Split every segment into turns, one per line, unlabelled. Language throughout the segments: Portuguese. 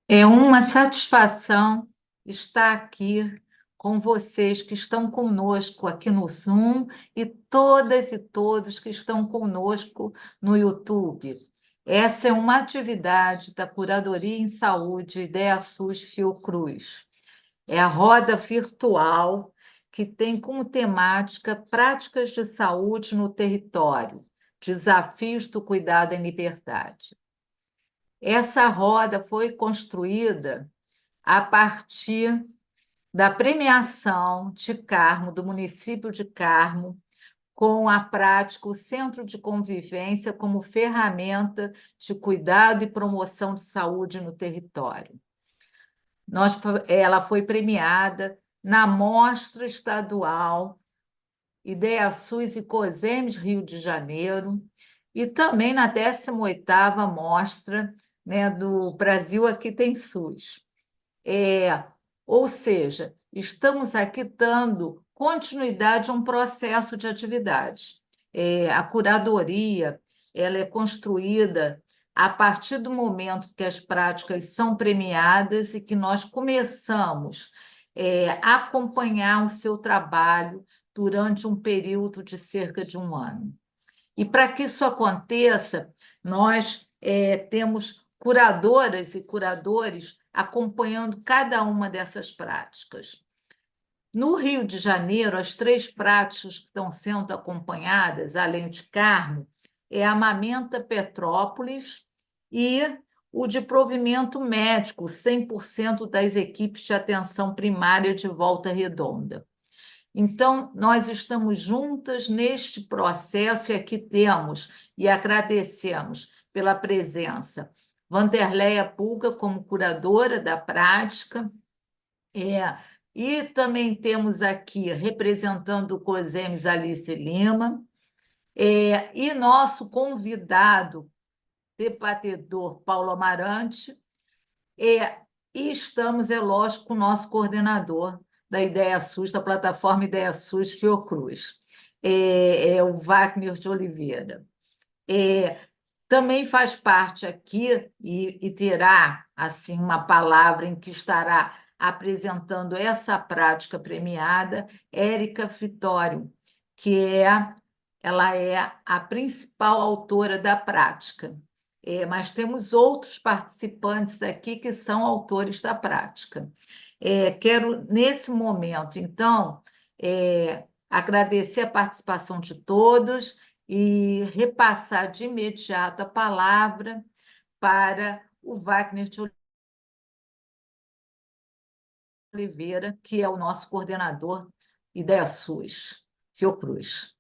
É uma satisfação estar aqui com vocês que estão conosco aqui no Zoom e todas e todos que estão conosco no YouTube. Essa é uma atividade da Curadoria em Saúde IdeaSUS Fiocruz. É a roda virtual que tem como temática práticas de saúde no território, desafios do cuidado em liberdade. Essa roda foi construída a partir da premiação de Carmo, do município de Carmo, com a prática o Centro de Convivência como ferramenta de cuidado e promoção de saúde no território. Ela foi premiada na Mostra Estadual IdeaSUS e COSEMES Rio de Janeiro e também na 18ª Mostra, né, do Brasil Aqui Tem SUS. Ou seja, estamos aqui dando continuidade a um processo de atividade. A curadoria ela é construída a partir do momento que as práticas são premiadas e que nós começamos a acompanhar o seu trabalho durante um período de cerca de um ano. E para que isso aconteça, nós temos curadoras e curadores acompanhando cada uma dessas práticas. No Rio de Janeiro, as três práticas que estão sendo acompanhadas, além de Carmo, é a Amamenta Petrópolis e o de provimento médico, 100% das equipes de atenção primária de Volta Redonda. Então, nós estamos juntas neste processo e aqui temos e agradecemos pela presença Vanderleia Pulga como curadora da prática, e também temos aqui representando o COSEMES Alice Lima, e nosso convidado debatedor Paulo Amarante, e estamos, é lógico, com o nosso coordenador da IdeaSUS, da plataforma IdeaSUS Fiocruz, o Wagner de Oliveira. Também faz parte aqui e terá assim uma palavra em que estará apresentando essa prática premiada, Érica Fitório, ela é a principal autora da prática. Mas temos outros participantes aqui que são autores da prática. Quero, nesse momento, então, agradecer a participação de todos e repassar de imediato a palavra para o Wagner de Oliveira, que é o nosso coordenador IdeaSUS, Fiocruz.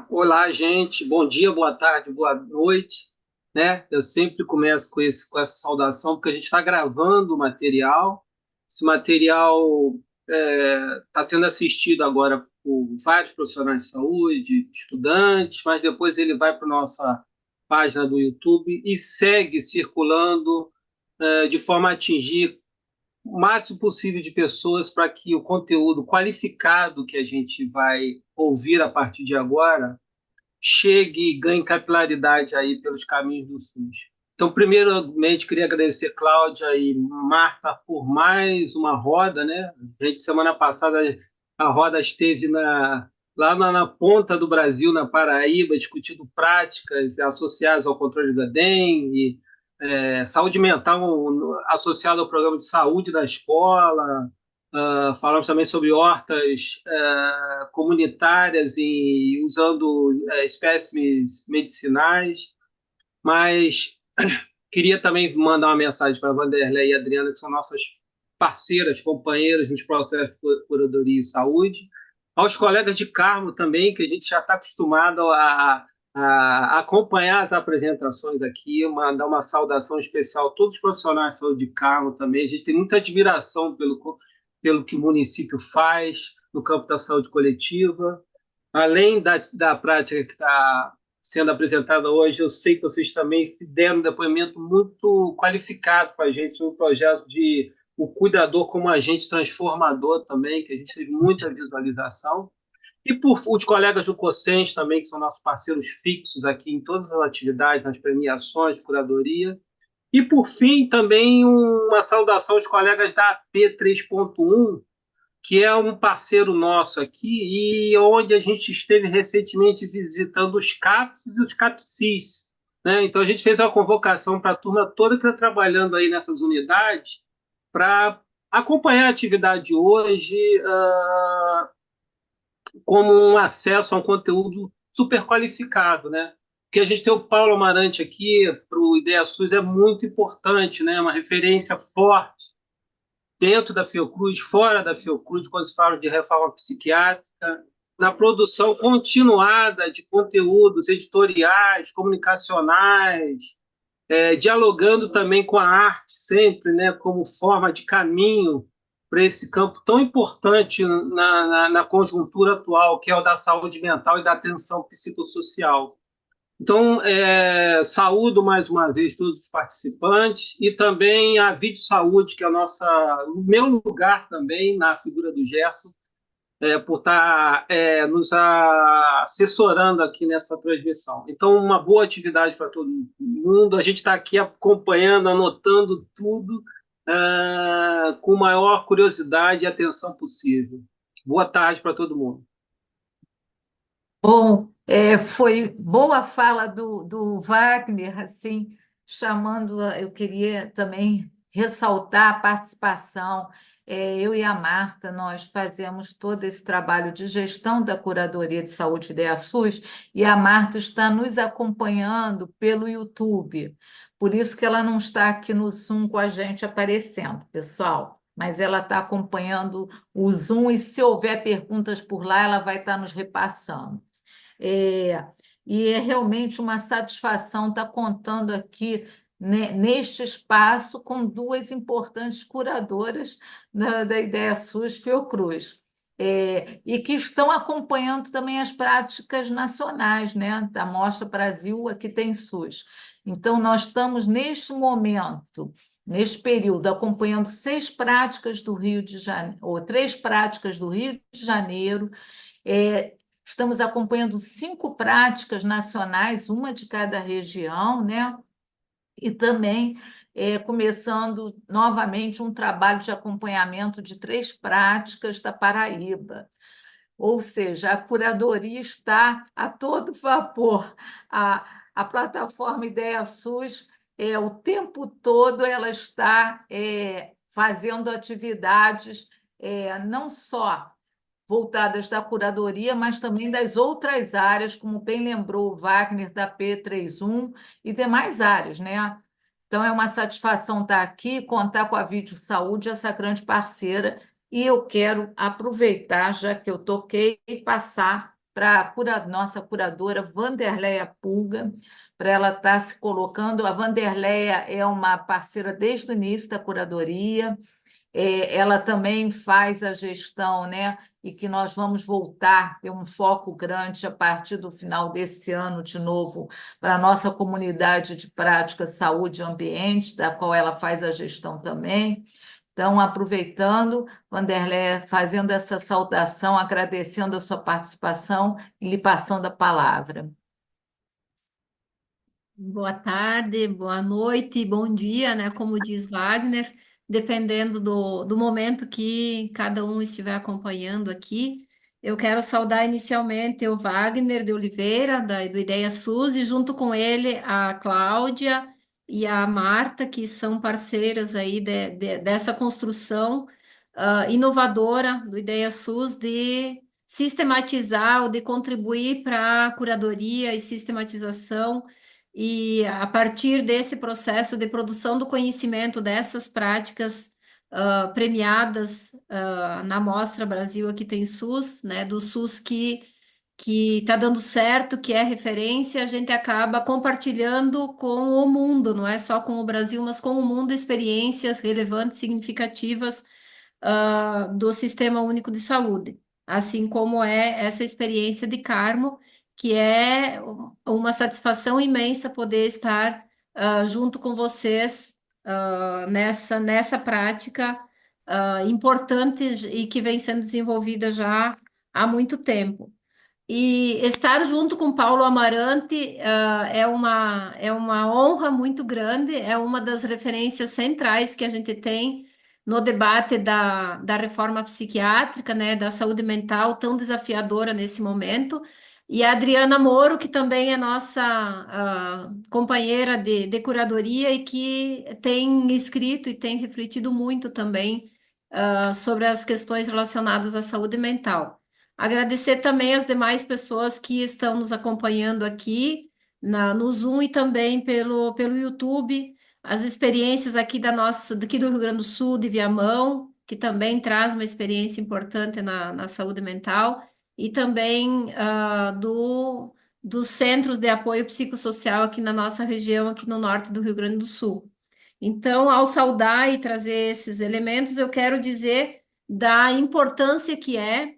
Olá, gente. Bom dia, boa tarde, boa noite. Né? Eu sempre começo com essa saudação, porque a gente está gravando o material. Esse material está sendo assistido agora por vários profissionais de saúde, estudantes, mas depois ele vai para a nossa página do YouTube e segue circulando de forma a atingir o máximo possível de pessoas para que o conteúdo qualificado que a gente vai ouvir a partir de agora chegue e ganhe capilaridade aí pelos caminhos do SUS. Então, primeiramente, queria agradecer Cláudia e Marta por mais uma roda, né? A gente, semana passada, a roda esteve lá na ponta do Brasil, na Paraíba, discutindo práticas associadas ao controle da dengue, saúde mental associada ao programa de saúde da escola. Falamos também sobre hortas comunitárias e usando espécimes medicinais, mas queria também mandar uma mensagem para a Vanderlei e a Adriana, que são nossas parceiras, companheiras nos processos de curadoria e saúde, aos colegas de Carmo também, que a gente já está acostumado a acompanhar as apresentações aqui, mandar uma saudação especial a todos os profissionais de saúde de Carmo também. A gente tem muita admiração pelo que o município faz no campo da saúde coletiva. Além da prática que está sendo apresentada hoje, eu sei que vocês também deram um depoimento muito qualificado para a gente no projeto de o cuidador como agente transformador também, que a gente teve muita visualização. E por os colegas do COSENS também, que são nossos parceiros fixos aqui em todas as atividades, nas premiações, curadoria. E, por fim, também uma saudação aos colegas da AP 3.1, que é um parceiro nosso aqui, e onde a gente esteve recentemente visitando os CAPs e os CAPSIs. Né? Então, a gente fez uma convocação para a turma toda que está trabalhando aí nessas unidades para acompanhar a atividade hoje como um acesso a um conteúdo super qualificado. Né? Porque a gente tem o Paulo Amarante aqui para o Ideia SUS é muito importante, né? Uma referência forte dentro da Fiocruz, fora da Fiocruz, quando se fala de reforma psiquiátrica, na produção continuada de conteúdos editoriais, comunicacionais, dialogando também com a arte sempre, né, como forma de caminho para esse campo tão importante na conjuntura atual, que é o da saúde mental e da atenção psicossocial. Então, saúdo mais uma vez todos os participantes e também a Vídeo Saúde, que é o meu lugar também na figura do Gerson, por estar nos assessorando aqui nessa transmissão. Então, uma boa atividade para todo mundo. A gente está aqui acompanhando, anotando tudo com maior curiosidade e atenção possível. Boa tarde para todo mundo.
Bom, foi boa a fala do Wagner, assim, chamando, eu queria também ressaltar a participação. Eu e a Marta, nós fazemos todo esse trabalho de gestão da Curadoria de Saúde da SUS e a Marta está nos acompanhando pelo YouTube. Por isso que ela não está aqui no Zoom com a gente aparecendo, pessoal. Mas ela está acompanhando o Zoom e se houver perguntas por lá, ela vai estar nos repassando. É, e é realmente uma satisfação estar contando aqui, né, neste espaço com duas importantes curadoras da Ideia SUS Fiocruz. E que estão acompanhando também as práticas nacionais, né, da Mostra Brasil Aqui Tem SUS. Então, nós estamos, neste momento, neste período, acompanhando seis práticas do Rio de Janeiro, ou três práticas do Rio de Janeiro, é, estamos acompanhando cinco práticas nacionais, uma de cada região, né? E também começando novamente um trabalho de acompanhamento de três práticas da Paraíba. Ou seja, a curadoria está a todo vapor. A plataforma Ideia SUS, o tempo todo, ela está fazendo atividades não só voltadas da curadoria, mas também das outras áreas, como bem lembrou o Wagner da P31 e demais áreas, né? Então é uma satisfação estar aqui, contar com a Vídeo Saúde, essa grande parceira, e eu quero aproveitar, já que eu toquei, e passar para a nossa curadora Wanderleia Pulga, para ela estar se colocando. A Wanderleia é uma parceira desde o início da curadoria, ela também faz a gestão, né? E que nós vamos voltar, ter um foco grande a partir do final desse ano, de novo, para a nossa comunidade de prática saúde e ambiente, da qual ela faz a gestão também. Então, aproveitando, Vanderlei, fazendo essa saudação, agradecendo a sua participação e lhe passando a palavra.
Boa tarde, boa noite, bom dia, né? Como diz Wagner, dependendo do momento que cada um estiver acompanhando aqui. Eu quero saudar inicialmente o Wagner de Oliveira, do Ideia SUS, e junto com ele a Cláudia e a Marta, que são parceiras aí dessa construção inovadora do Ideia SUS de sistematizar ou de contribuir para a curadoria e sistematização e a partir desse processo de produção do conhecimento dessas práticas premiadas na Mostra Brasil Aqui Tem SUS, né, do SUS que está dando certo, que é referência, a gente acaba compartilhando com o mundo, não é só com o Brasil, mas com o mundo, experiências relevantes, significativas do Sistema Único de Saúde, assim como é essa experiência de Carmo, que é uma satisfação imensa poder estar junto com vocês nessa prática importante e que vem sendo desenvolvida já há muito tempo. E estar junto com Paulo Amarante, é uma honra muito grande, é uma das referências centrais que a gente tem no debate da reforma psiquiátrica, né, da saúde mental tão desafiadora nesse momento. E a Adriana Moro, que também é nossa companheira de curadoria e que tem escrito e tem refletido muito também sobre as questões relacionadas à saúde mental. Agradecer também as demais pessoas que estão nos acompanhando aqui no Zoom e também pelo YouTube, as experiências aqui daqui do Rio Grande do Sul, de Viamão, que também traz uma experiência importante na saúde mental, e também dos centros de apoio psicossocial aqui na nossa região, aqui no norte do Rio Grande do Sul. Então, ao saudar e trazer esses elementos, eu quero dizer da importância que é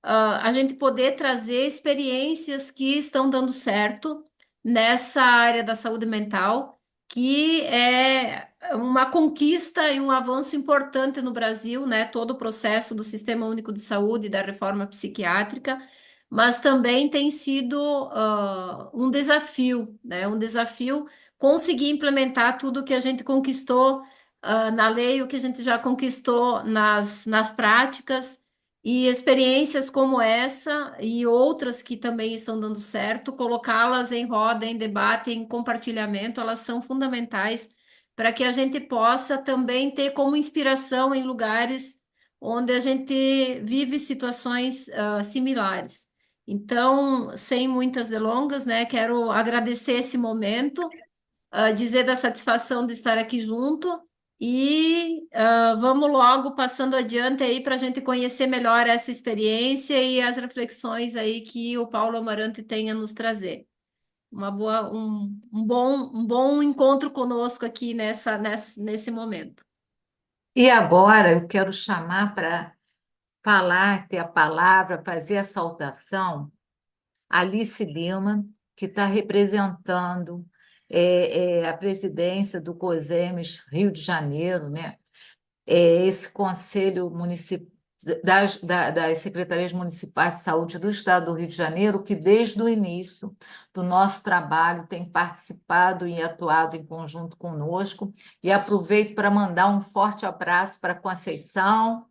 a gente poder trazer experiências que estão dando certo nessa área da saúde mental, que é uma conquista e um avanço importante no Brasil, né? Todo o processo do Sistema Único de Saúde e da reforma psiquiátrica, mas também tem sido um desafio, né? Um desafio conseguir implementar tudo que a gente conquistou na lei, o que a gente já conquistou nas práticas. E experiências como essa e outras que também estão dando certo, colocá-las em roda, em debate, em compartilhamento, elas são fundamentais para que a gente possa também ter como inspiração em lugares onde a gente vive situações similares. Então, sem muitas delongas, né, quero agradecer esse momento, dizer da satisfação de estar aqui junto e vamos logo passando adiante aí para a gente conhecer melhor essa experiência e as reflexões aí que o Paulo Amarante tem a nos trazer. Um bom encontro conosco aqui nesse momento.
E agora eu quero chamar para falar, ter a palavra, fazer a saudação, Alice Lima, que está representando a presidência do COSEMES Rio de Janeiro, né? Esse Conselho Municipal das Secretarias Municipais de Saúde do Estado do Rio de Janeiro, que desde o início do nosso trabalho tem participado e atuado em conjunto conosco, e aproveito para mandar um forte abraço para a Conceição,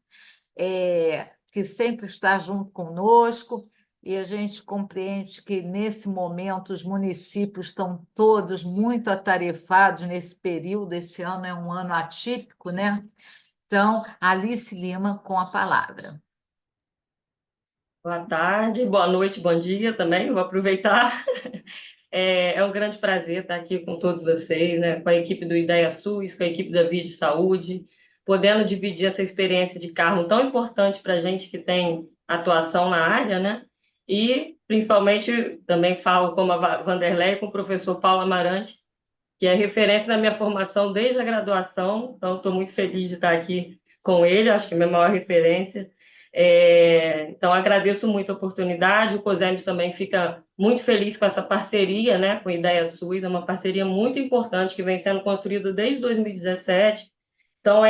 que sempre está junto conosco, e a gente compreende que, nesse momento, os municípios estão todos muito atarefados nesse período. Esse ano é um ano atípico, né? Então, Alice Lima com a palavra.
Boa tarde, boa noite, bom dia também. Vou aproveitar. É um grande prazer estar aqui com todos vocês, né? Com a equipe do Ideia SUS, com a equipe da Via de Saúde, podendo dividir essa experiência de Carmo tão importante para a gente que tem atuação na área, né? E, principalmente, também falo como a Vanderlei, com o professor Paulo Amarante, que é referência na minha formação desde a graduação, então estou muito feliz de estar aqui com ele, acho que é a minha maior referência. Então, agradeço muito a oportunidade, o COSEMES também fica muito feliz com essa parceria, né, com a Ideia SUS, é uma parceria muito importante que vem sendo construída desde 2017, então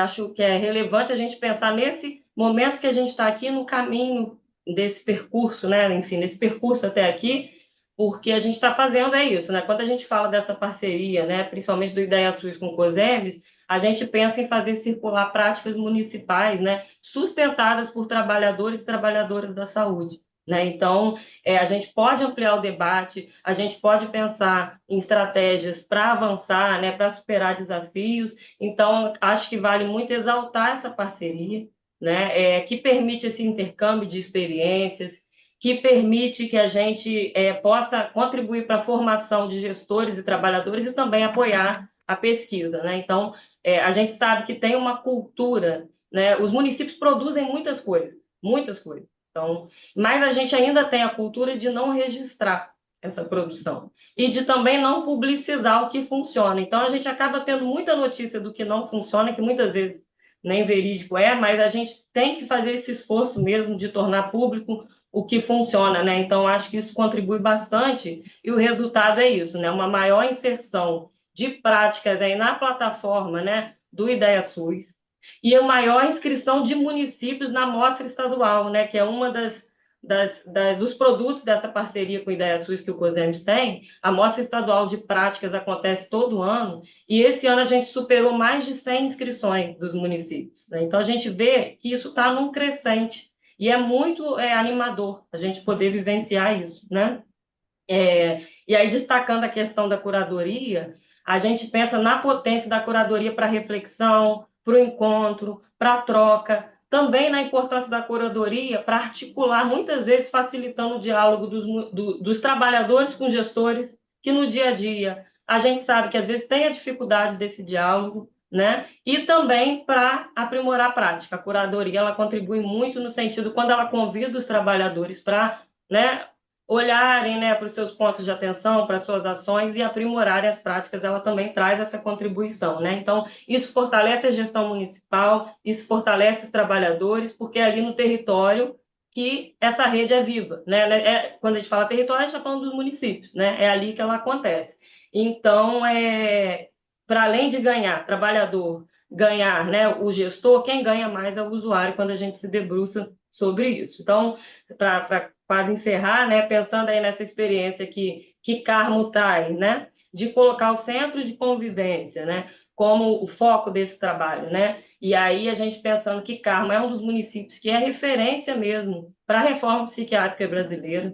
acho que é relevante a gente pensar nesse momento que a gente está aqui no caminho desse percurso, né, enfim, nesse percurso até aqui, porque a gente está fazendo isso, né? Quando a gente fala dessa parceria, né, principalmente do Ideia SUS com o COSEMES, a gente pensa em fazer circular práticas municipais, né, sustentadas por trabalhadores e trabalhadoras da saúde, né? Então, a gente pode ampliar o debate, a gente pode pensar em estratégias para avançar, né, para superar desafios. Então, acho que vale muito exaltar essa parceria, né, que permite esse intercâmbio de experiências, que permite que a gente possa contribuir para a formação de gestores e trabalhadores e também apoiar a pesquisa, né? Então, a gente sabe que tem uma cultura, né? Os municípios produzem muitas coisas, muitas coisas. Então, mas a gente ainda tem a cultura de não registrar essa produção e de também não publicizar o que funciona. Então, a gente acaba tendo muita notícia do que não funciona, que muitas vezes nem verídico mas a gente tem que fazer esse esforço mesmo de tornar público o que funciona, né? Então, acho que isso contribui bastante e o resultado é isso, né? Uma maior inserção de práticas aí na plataforma, né, do Ideia SUS e a maior inscrição de municípios na amostra estadual, né, que é uma dos produtos dessa parceria com o IDEA-SUS que o COSEMS tem, a Mostra Estadual de Práticas acontece todo ano, e esse ano a gente superou mais de 100 inscrições dos municípios, né? Então, a gente vê que isso está num crescente, e é muito animador a gente poder vivenciar isso, né? E aí, destacando a questão da curadoria, a gente pensa na potência da curadoria para reflexão, para o encontro, para a troca, também na importância da curadoria para articular, muitas vezes facilitando o diálogo dos trabalhadores com gestores, que no dia a dia a gente sabe que às vezes tem a dificuldade desse diálogo, né? E também para aprimorar a prática. A curadoria ela contribui muito no sentido quando ela convida os trabalhadores para, né, olharem, né, para os seus pontos de atenção, para as suas ações e aprimorarem as práticas, ela também traz essa contribuição, né? Então, isso fortalece a gestão municipal, isso fortalece os trabalhadores, porque é ali no território que essa rede é viva, né? Quando a gente fala território, a gente está falando dos municípios, né? É ali que ela acontece. Então, para além de ganhar, trabalhador, ganhar, né, o gestor, quem ganha mais é o usuário quando a gente se debruça sobre isso. Então, para quase encerrar, né, pensando aí nessa experiência que Carmo traz, né, de colocar o centro de convivência, né, como o foco desse trabalho, né? E aí a gente pensando que Carmo é um dos municípios que é referência mesmo para a reforma psiquiátrica brasileira,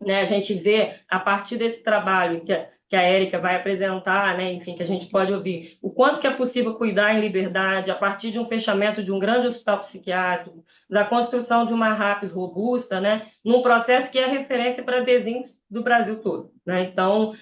né? A gente vê a partir desse trabalho que a Érica vai apresentar, né? Enfim, que a gente pode ouvir, o quanto que é possível cuidar em liberdade a partir de um fechamento de um grande hospital psiquiátrico, da construção de uma RAPS robusta, né? Num processo que é referência para desenhos do Brasil todo, né? Então,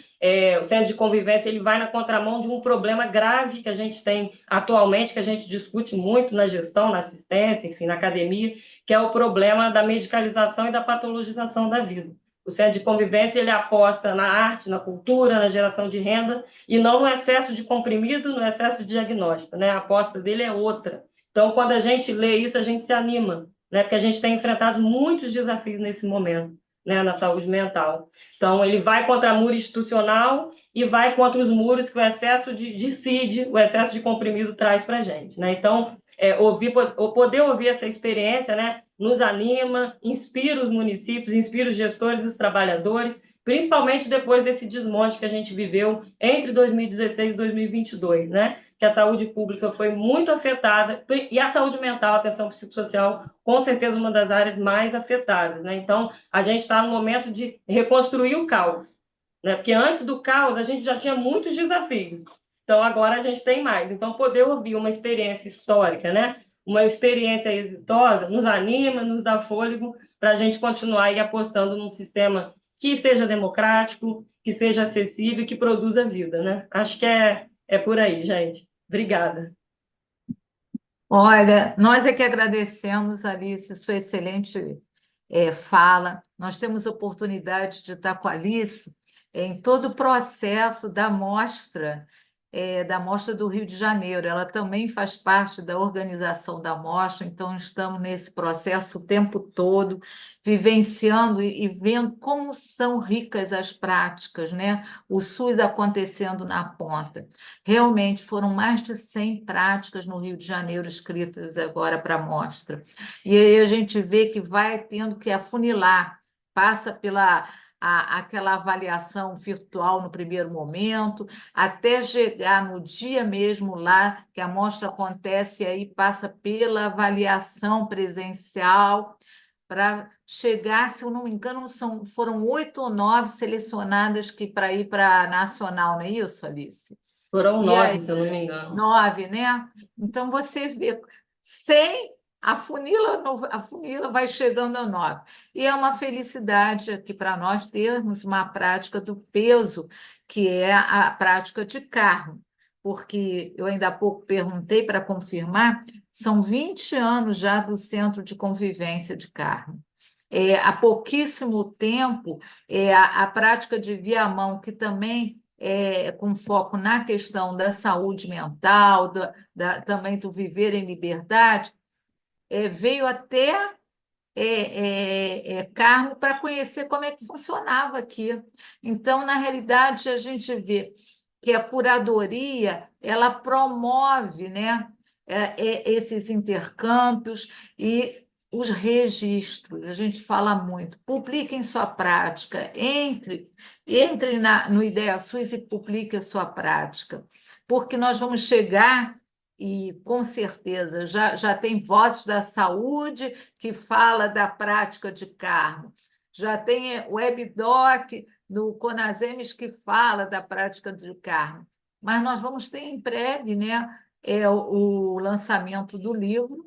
o centro de convivência ele vai na contramão de um problema grave que a gente tem atualmente, que a gente discute muito na gestão, na assistência, enfim, na academia, que é o problema da medicalização e da patologização da vida. O centro de convivência ele aposta na arte, na cultura, na geração de renda e não no excesso de comprimido, no excesso de diagnóstico, né? A aposta dele é outra. Então, quando a gente lê isso, a gente se anima, né? Porque a gente tem enfrentado muitos desafios nesse momento, né? Na saúde mental. Então, ele vai contra a muro institucional e vai contra os muros que o excesso de CID, o excesso de comprimido traz para a gente, né? Então, poder ouvir essa experiência, né, nos anima, inspira os municípios, inspira os gestores e os trabalhadores, principalmente depois desse desmonte que a gente viveu entre 2016 e 2022, né? Que a saúde pública foi muito afetada, e a saúde mental, a atenção psicossocial, com certeza uma das áreas mais afetadas, né? Então, a gente está no momento de reconstruir o caos, né? Porque antes do caos, a gente já tinha muitos desafios. Então, agora a gente tem mais. Então, poder ouvir uma experiência histórica, né? Uma experiência exitosa, nos anima, nos dá fôlego para a gente continuar aí apostando num sistema que seja democrático, que seja acessível, que produza vida, né? Acho que é por aí, gente. Obrigada.
Olha, nós é que agradecemos, Alice, sua excelente fala. Nós temos oportunidade de estar com a Alice em todo o processo da Mostra do Rio de Janeiro. Ela também faz parte da organização da Mostra, então estamos nesse processo o tempo todo, vivenciando e vendo como são ricas as práticas, né? O SUS acontecendo na ponta. Realmente foram mais de 100 práticas no Rio de Janeiro escritas agora para a mostra. E aí a gente vê que vai tendo que afunilar, passa pela aquela avaliação virtual no primeiro momento, até chegar no dia mesmo lá que a mostra acontece, e aí passa pela avaliação presencial, para chegar, se eu não me engano, foram 8 ou 9 selecionadas para ir para a Nacional, não é isso, Alice?
Foram
E
9,
aí,
se eu não me engano.
9, né? Então você vê, 100, a funila vai chegando a 9. E é uma felicidade aqui para nós termos uma prática do peso, que é a prática de Carmo, porque eu ainda há pouco perguntei para confirmar, são 20 anos já do Centro de Convivência de Carmo. Há pouquíssimo tempo, a prática de Viamão, que também com foco na questão da saúde mental, também do viver em liberdade, veio até Carmo para conhecer como é que funcionava aqui. Então, na realidade, a gente vê que a curadoria ela promove, né, esses intercâmbios e os registros, a gente fala muito, publiquem sua prática, entre no Ideia SUS e publique a sua prática, porque nós vamos chegar e, com certeza, já tem Vozes da Saúde que fala da prática de Carmo, já tem WebDoc no Conasems que fala da prática de Carmo, mas nós vamos ter em breve, né, o lançamento do livro,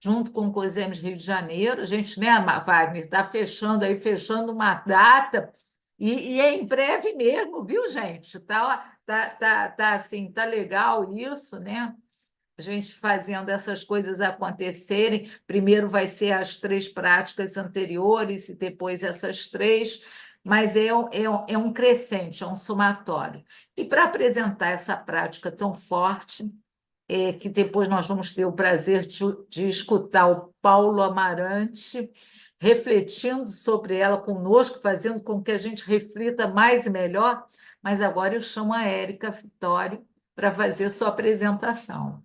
junto com o COSEMES Rio de Janeiro. A gente, né, Wagner, está fechando uma data, e é em breve mesmo, viu, gente? Assim, tá legal isso, né? A gente fazendo essas coisas acontecerem. Primeiro vai ser as 3 práticas anteriores e depois essas 3, mas é um crescente, é um somatório. E para apresentar essa prática tão forte, que depois nós vamos ter o prazer de escutar o Paulo Amarante refletindo sobre ela conosco, fazendo com que a gente reflita mais e melhor. Mas agora eu chamo a Érica Vitório para fazer sua apresentação.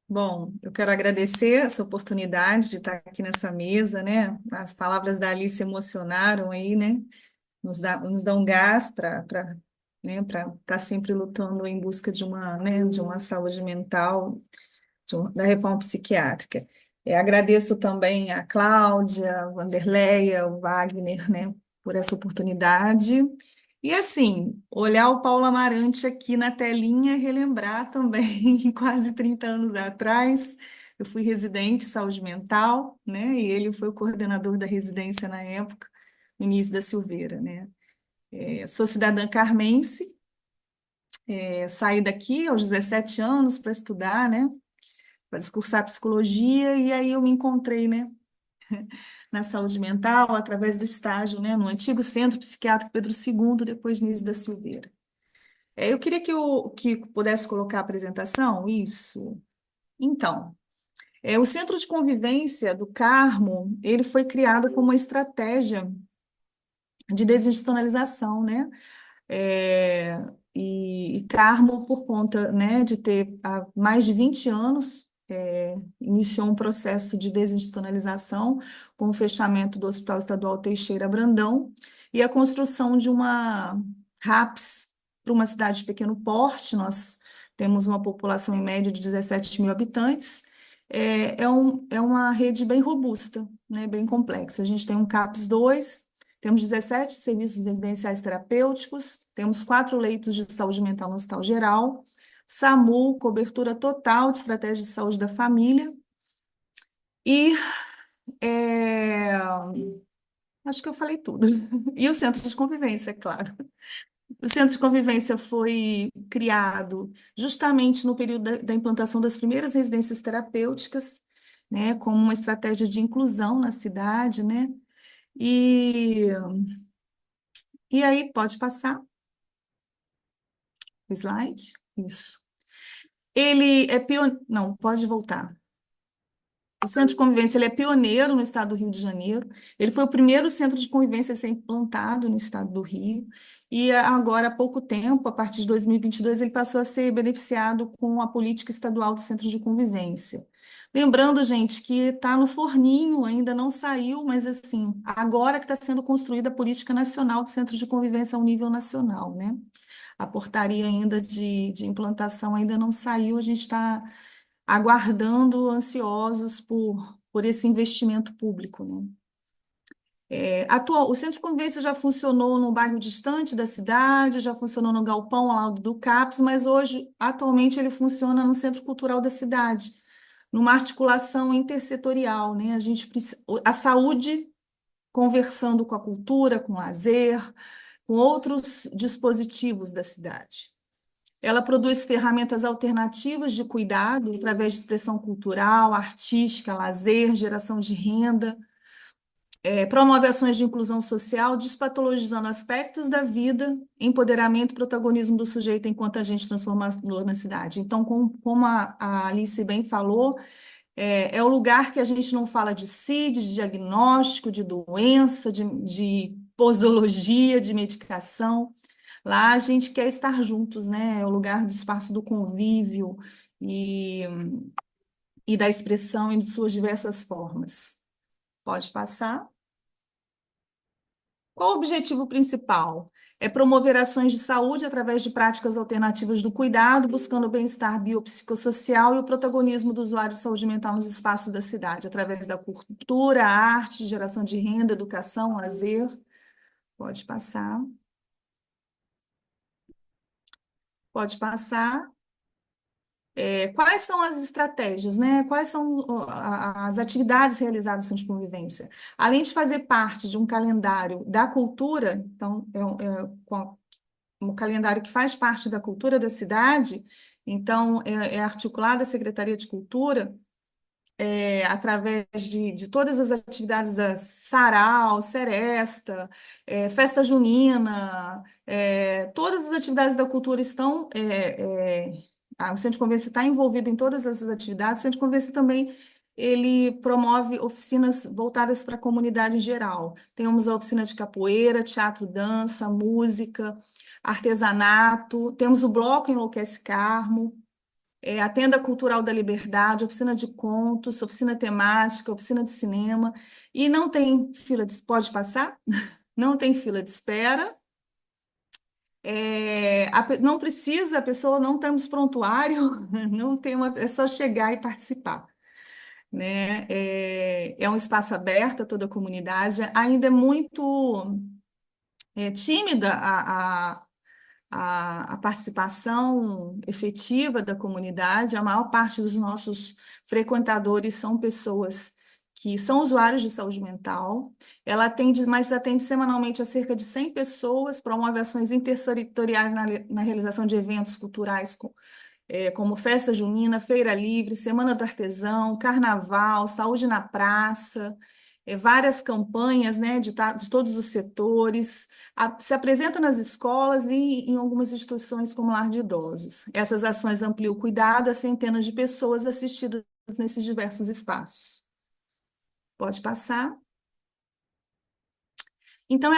Bom, eu quero agradecer essa oportunidade de estar aqui nessa mesa, né? As palavras da Alice emocionaram aí, né? Nos dão gás para né, para estar sempre lutando em busca de uma, né, de uma saúde mental, da reforma psiquiátrica. Agradeço também a Cláudia, a Wanderleia, o Wagner, né, por essa oportunidade. E assim, olhar o Paulo Amarante aqui na telinha e relembrar também, quase 30 anos atrás, eu fui residente de saúde mental, né, e ele foi o coordenador da residência na época, no início da Silveira, né. Sou cidadã carmense, saí daqui aos 17 anos para estudar, né, para cursar psicologia, e aí eu me encontrei, né, na saúde mental, através do estágio, né, no antigo Centro Psiquiátrico Pedro II, depois Nise da Silveira. Eu queria que pudesse colocar a apresentação, isso. Então, o Centro de Convivência do Carmo, ele foi criado como uma estratégia de desinstitucionalização, né, e Carmo, por conta, né, de ter há mais de 20 anos, iniciou um processo de desinstitucionalização com o fechamento do Hospital Estadual Teixeira Brandão e a construção de uma RAPS para uma cidade de pequeno porte. Nós temos uma população em média de 17 mil habitantes. É uma rede bem robusta, né, bem complexa. A gente tem um CAPS 2, temos 17 serviços residenciais terapêuticos, temos 4 leitos de saúde mental no Hospital Geral, SAMU, cobertura total de estratégia de saúde da família, e acho que eu falei tudo. E o Centro de Convivência, é claro. O Centro de Convivência foi criado justamente no período da implantação das primeiras residências terapêuticas, né, como uma estratégia de inclusão na cidade, né, e aí, pode passar o slide? Isso. Ele é pioneiro. Não, pode voltar. O Centro de Convivência ele é pioneiro no estado do Rio de Janeiro. Ele foi o primeiro centro de convivência a ser implantado no estado do Rio. E agora, há pouco tempo, a partir de 2022, ele passou a ser beneficiado com a política estadual do Centro de Convivência. Lembrando, gente, que está no forninho, ainda não saiu, mas assim, agora que está sendo construída a política nacional do Centro de Convivência ao nível nacional, né? A portaria ainda de implantação ainda não saiu, a gente está aguardando, ansiosos por esse investimento público, né? O Centro de Convivência já funcionou num bairro distante da cidade, já funcionou no Galpão, ao lado do CAPS, mas hoje, atualmente, ele funciona no Centro Cultural da cidade, numa articulação intersetorial, né? A saúde conversando com a cultura, com o lazer, com outros dispositivos da cidade. Ela produz ferramentas alternativas de cuidado através de expressão cultural, artística, lazer, geração de renda, promove ações de inclusão social, despatologizando aspectos da vida, empoderamento e protagonismo do sujeito enquanto agente transformador na cidade. Então, como a Alice bem falou, é o lugar que a gente não fala de si, de diagnóstico, de doença, de posologia, de medicação. Lá a gente quer estar juntos, né? É o lugar do espaço do convívio, e e da expressão em suas diversas formas. Pode passar. Qual o objetivo principal? É promover ações de saúde através de práticas alternativas do cuidado, buscando o bem-estar biopsicossocial e o protagonismo do usuário de saúde mental nos espaços da cidade, através da cultura, arte, geração de renda, educação, lazer. Pode passar. Pode passar. Quais são as estratégias, né? Quais são as atividades realizadas no Centro de Convivência? Além de fazer parte de um calendário da cultura, então, um calendário que faz parte da cultura da cidade, então, é articulada a Secretaria de Cultura, através de todas as atividades da Sarau, Seresta, Festa Junina, todas as atividades da cultura estão... o Centro de Convivência está envolvido em todas essas atividades. O Centro de Convivência também ele promove oficinas voltadas para a comunidade em geral. Temos a oficina de capoeira, teatro, dança, música, artesanato, temos o Bloco Enlouquece Carmo, a Tenda Cultural da Liberdade, oficina de contos, oficina temática, oficina de cinema, e não tem fila de... Pode passar? Não tem fila de espera. Não precisa, a pessoa não temos prontuário, não tem é só chegar e participar, né? É um espaço aberto a toda a comunidade, ainda é muito tímida a participação efetiva da comunidade. A maior parte dos nossos frequentadores são pessoas que são usuários de saúde mental. Ela atende semanalmente a cerca de 100 pessoas, promove ações intersetoriais na realização de eventos culturais, como Festa Junina, Feira Livre, Semana do Artesão, Carnaval, Saúde na Praça, várias campanhas, né, de todos os setores, se apresenta nas escolas e em algumas instituições como Lar de Idosos. Essas ações ampliam o cuidado a centenas de pessoas assistidas nesses diversos espaços. Pode passar. Então,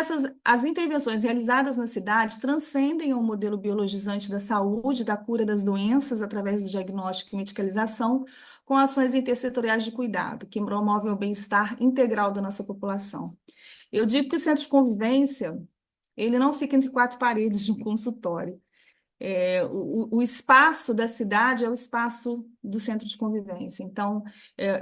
as intervenções realizadas na cidade transcendem o modelo biologizante da saúde, da cura das doenças, através do diagnóstico e medicalização, com ações intersetoriais de cuidado, que promovem o bem-estar integral da nossa população. Eu digo que o Centro de Convivência, ele não fica entre quatro paredes de um consultório. O espaço da cidade é o espaço do Centro de Convivência. Então,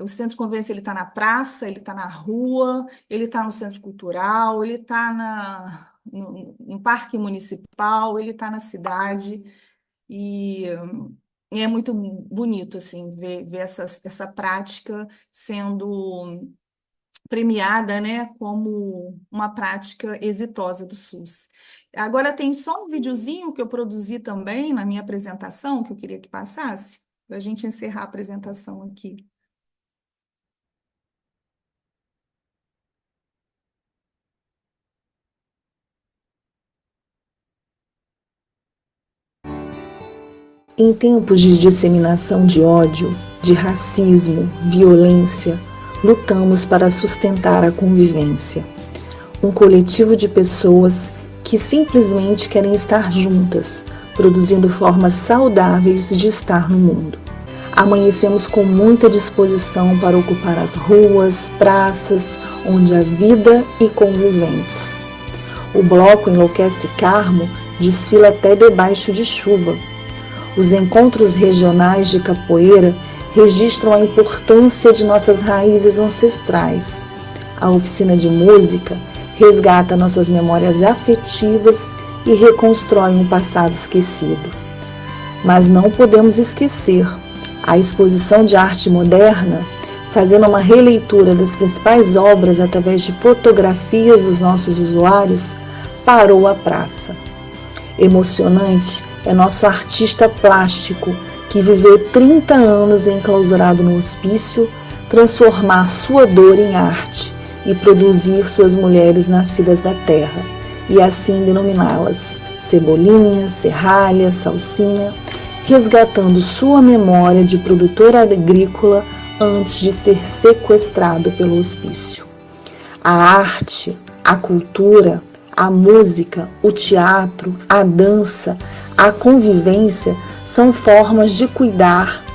o Centro de Convivência está na praça, ele está na rua, ele está no Centro Cultural, ele está no Parque Municipal, ele está na cidade, e é muito bonito assim, ver essa prática sendo premiada, né, como uma prática exitosa do SUS. Agora tem só um videozinho que eu produzi também na minha apresentação, que eu queria que passasse, para a gente encerrar a apresentação aqui.
Em tempos de disseminação de ódio, de racismo, violência, lutamos para sustentar a convivência. Um coletivo de pessoas que simplesmente querem estar juntas, produzindo formas saudáveis de estar no mundo. Amanhecemos com muita disposição para ocupar as ruas, praças, onde há vida e conviventes. O Bloco Enlouquece Carmo desfila até debaixo de chuva. Os encontros regionais de capoeira registram a importância de nossas raízes ancestrais. A oficina de música resgata nossas memórias afetivas e reconstrói um passado esquecido. Mas não podemos esquecer, a exposição de arte moderna, fazendo uma releitura das principais obras através de fotografias dos nossos usuários, parou a praça. Emocionante é nosso artista plástico, que viveu 30 anos enclausurado no hospício, transformar sua dor em arte e produzir suas mulheres nascidas da terra, e assim denominá-las Cebolinha, Serralha, Salsinha, resgatando sua memória de produtor agrícola antes de ser sequestrado pelo hospício. A arte, a cultura, a música, o teatro, a dança, a convivência são formas de cuidar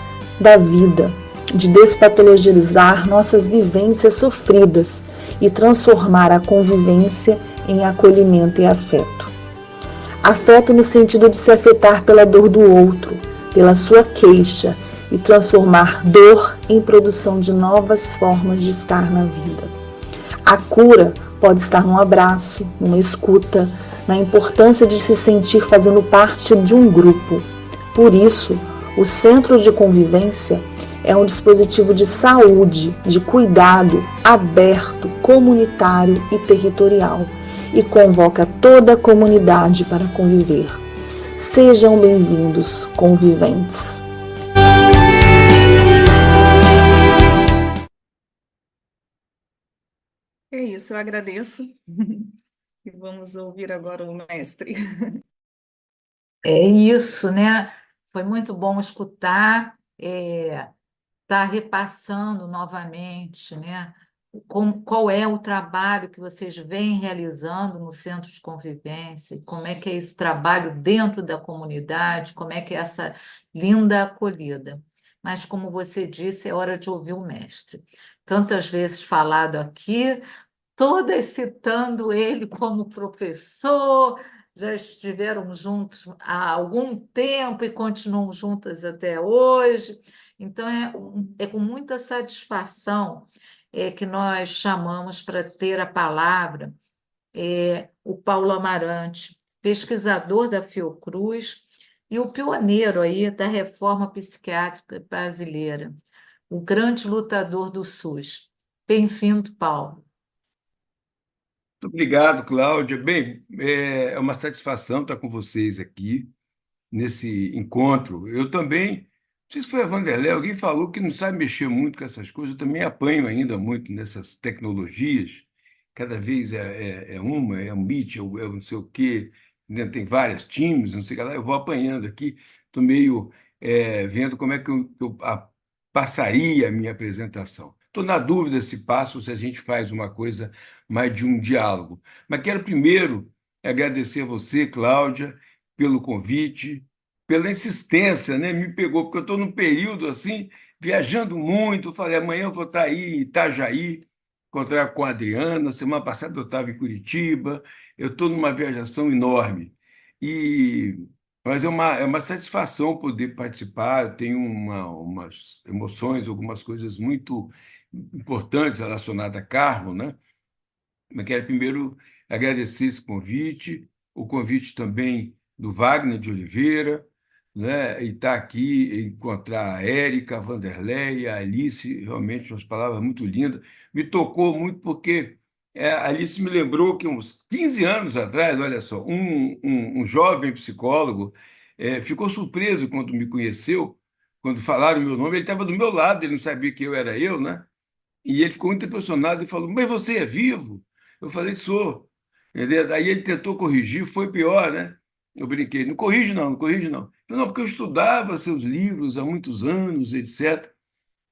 da vida, de despatologizar nossas vivências sofridas e transformar a convivência em acolhimento e afeto. Afeto no sentido de se afetar pela dor do outro, pela sua queixa, e transformar dor em produção de novas formas de estar na vida. A cura pode estar num abraço, numa escuta, na importância de se sentir fazendo parte de um grupo. Por isso, o Centro de Convivência é um dispositivo de saúde, de cuidado aberto, comunitário e territorial, e convoca toda a comunidade para conviver. Sejam bem-vindos, conviventes.
É isso, eu agradeço. E vamos ouvir agora o mestre.
É isso, né? Foi muito bom escutar, estar repassando novamente, né? Qual é o trabalho que vocês vêm realizando no Centro de Convivência, como é que é esse trabalho dentro da comunidade, como é que é essa linda acolhida. Mas, como você disse, é hora de ouvir o mestre. Tantas vezes falado aqui, todas citando ele como professor, já estiveram juntos há algum tempo e continuam juntas até hoje. Então, é com muita satisfação que nós chamamos para ter a palavra o Paulo Amarante, pesquisador da Fiocruz e o pioneiro aí da reforma psiquiátrica brasileira, o grande lutador do SUS. Bem-vindo, Paulo.
Muito obrigado, Cláudia. Bem, é uma satisfação estar com vocês aqui nesse encontro. Eu também, não sei se foi a Vanderlei, alguém falou que não sabe mexer muito com essas coisas, eu também apanho ainda muito nessas tecnologias, cada vez é é um Meet, é um não sei o quê, né, tem vários times, não sei o que lá, eu vou apanhando aqui, estou meio vendo como é que eu passaria a minha apresentação. Estou na dúvida se passo ou se a gente faz uma coisa mais de um diálogo. Mas quero primeiro agradecer a você, Cláudia, pelo convite, pela insistência, né? Me pegou, porque eu estou num período assim, viajando muito. Falei, amanhã eu vou estar aí em Itajaí, encontrar com a Adriana. Semana passada eu estava em Curitiba. Eu estou numa viajação enorme. Mas é uma satisfação poder participar. Eu tenho umas emoções, algumas coisas muito importantes relacionadas a Carmo, né? Eu quero primeiro agradecer esse convite, o convite também do Wagner de Oliveira, né? E estar aqui, encontrar a Érica, a Vanderlei, a Alice, realmente umas palavras muito lindas. Me tocou muito porque a Alice me lembrou que uns 15 anos atrás, olha só, um jovem psicólogo ficou surpreso quando me conheceu, quando falaram o meu nome, ele estava do meu lado, ele não sabia que eu era eu, né? E ele ficou muito impressionado e falou: Mas você é vivo? Eu falei: Sou. Entendeu? Aí ele tentou corrigir, foi pior, né? Eu brinquei: Não corrige, não, não corrige, não. Falei, não, porque eu estudava seus livros há muitos anos, etc.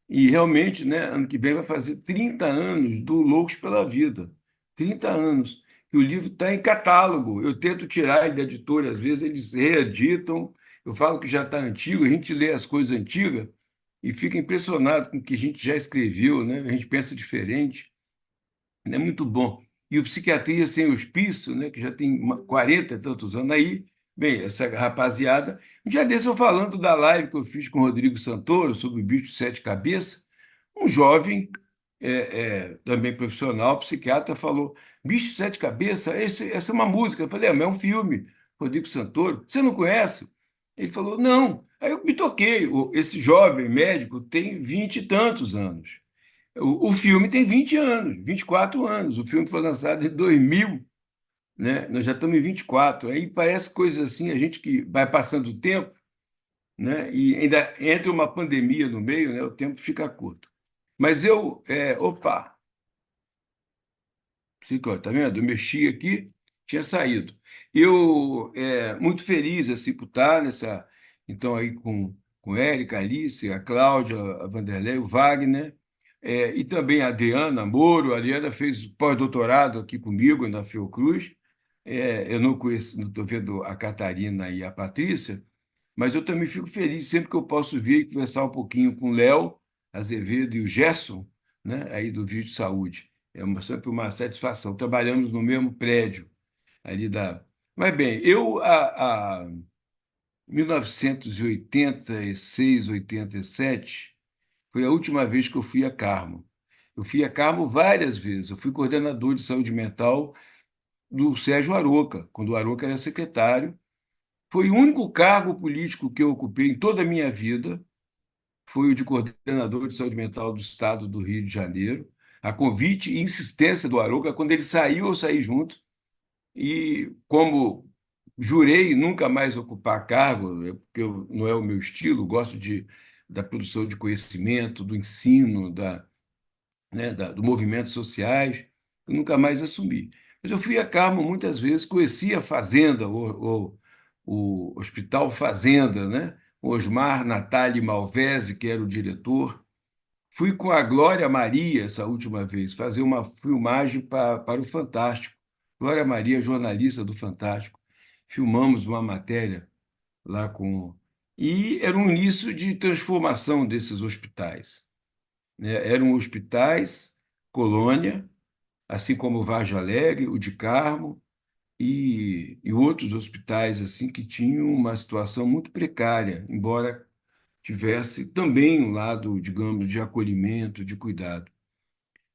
E realmente, né, ano que vem vai fazer 30 anos do Loucos pela Vida. 30 anos. E o livro está em catálogo. Eu tento tirar ele da editora, às vezes eles reeditam. Eu falo que já está antigo, a gente lê as coisas antigas e fica impressionado com o que a gente já escreveu, né? A gente pensa diferente, é muito bom. E o Psiquiatria Sem Hospício, né, que já tem 40 e tantos anos aí, bem, essa rapaziada. Um dia desse eu falando da live que eu fiz com o Rodrigo Santoro sobre o bicho de sete cabeças, um jovem, também profissional, psiquiatra, falou: Bicho de sete cabeças, essa é uma música. Eu falei: mas é um filme, Rodrigo Santoro. Você não conhece? Ele falou: não. Aí eu me toquei. Esse jovem médico tem 20 e tantos anos. O filme tem 20 anos, 24 anos. O filme foi lançado em 2000, né? Nós já estamos em 24. Aí parece coisa assim, a gente que vai passando o tempo, né? E ainda entra uma pandemia no meio, né? O tempo fica curto. Mas opa, ficou, tá vendo? Eu mexi aqui, tinha saído. Eu muito feliz assim por estar nessa, então aí com Érica, a Alice, a Cláudia, a Vanderlei, o Wagner, e também a Adriana Moro. A Adriana fez pós-doutorado aqui comigo na Fiocruz. Eu não conheço, não estou vendo a Catarina e a Patrícia, mas eu também fico feliz sempre que eu posso vir e conversar um pouquinho com o Léo, Azevedo e o Gerson, né, aí do Vídeo Saúde. Sempre uma satisfação. Trabalhamos no mesmo prédio ali da. Mas bem, eu, 1986, 87, foi a última vez que eu fui a Carmo. Eu fui a Carmo várias vezes. Eu fui coordenador de saúde mental do Sérgio Aroca, quando o Aroca era secretário. Foi o único cargo político que eu ocupei em toda a minha vida, foi o de coordenador de saúde mental do Estado do Rio de Janeiro, a convite e insistência do Aroca. Quando ele saiu, eu saí junto, e como jurei nunca mais ocupar cargo, porque não é o meu estilo, gosto da produção de conhecimento, do ensino, né, do movimentos sociais, eu nunca mais assumi. Mas eu fui a Carmo muitas vezes, conheci a Fazenda, o Hospital Fazenda, né? O Osmar Natali Malvese, que era o diretor. Fui com a Glória Maria, essa última vez, fazer uma filmagem para o Fantástico. Glória Maria, jornalista do Fantástico. Filmamos uma matéria lá com. E era um início de transformação desses hospitais, né? Eram hospitais, colônia, assim como o Vargem Alegre, o de Carmo, e outros hospitais assim que tinham uma situação muito precária, embora tivesse também um lado, digamos, de acolhimento, de cuidado.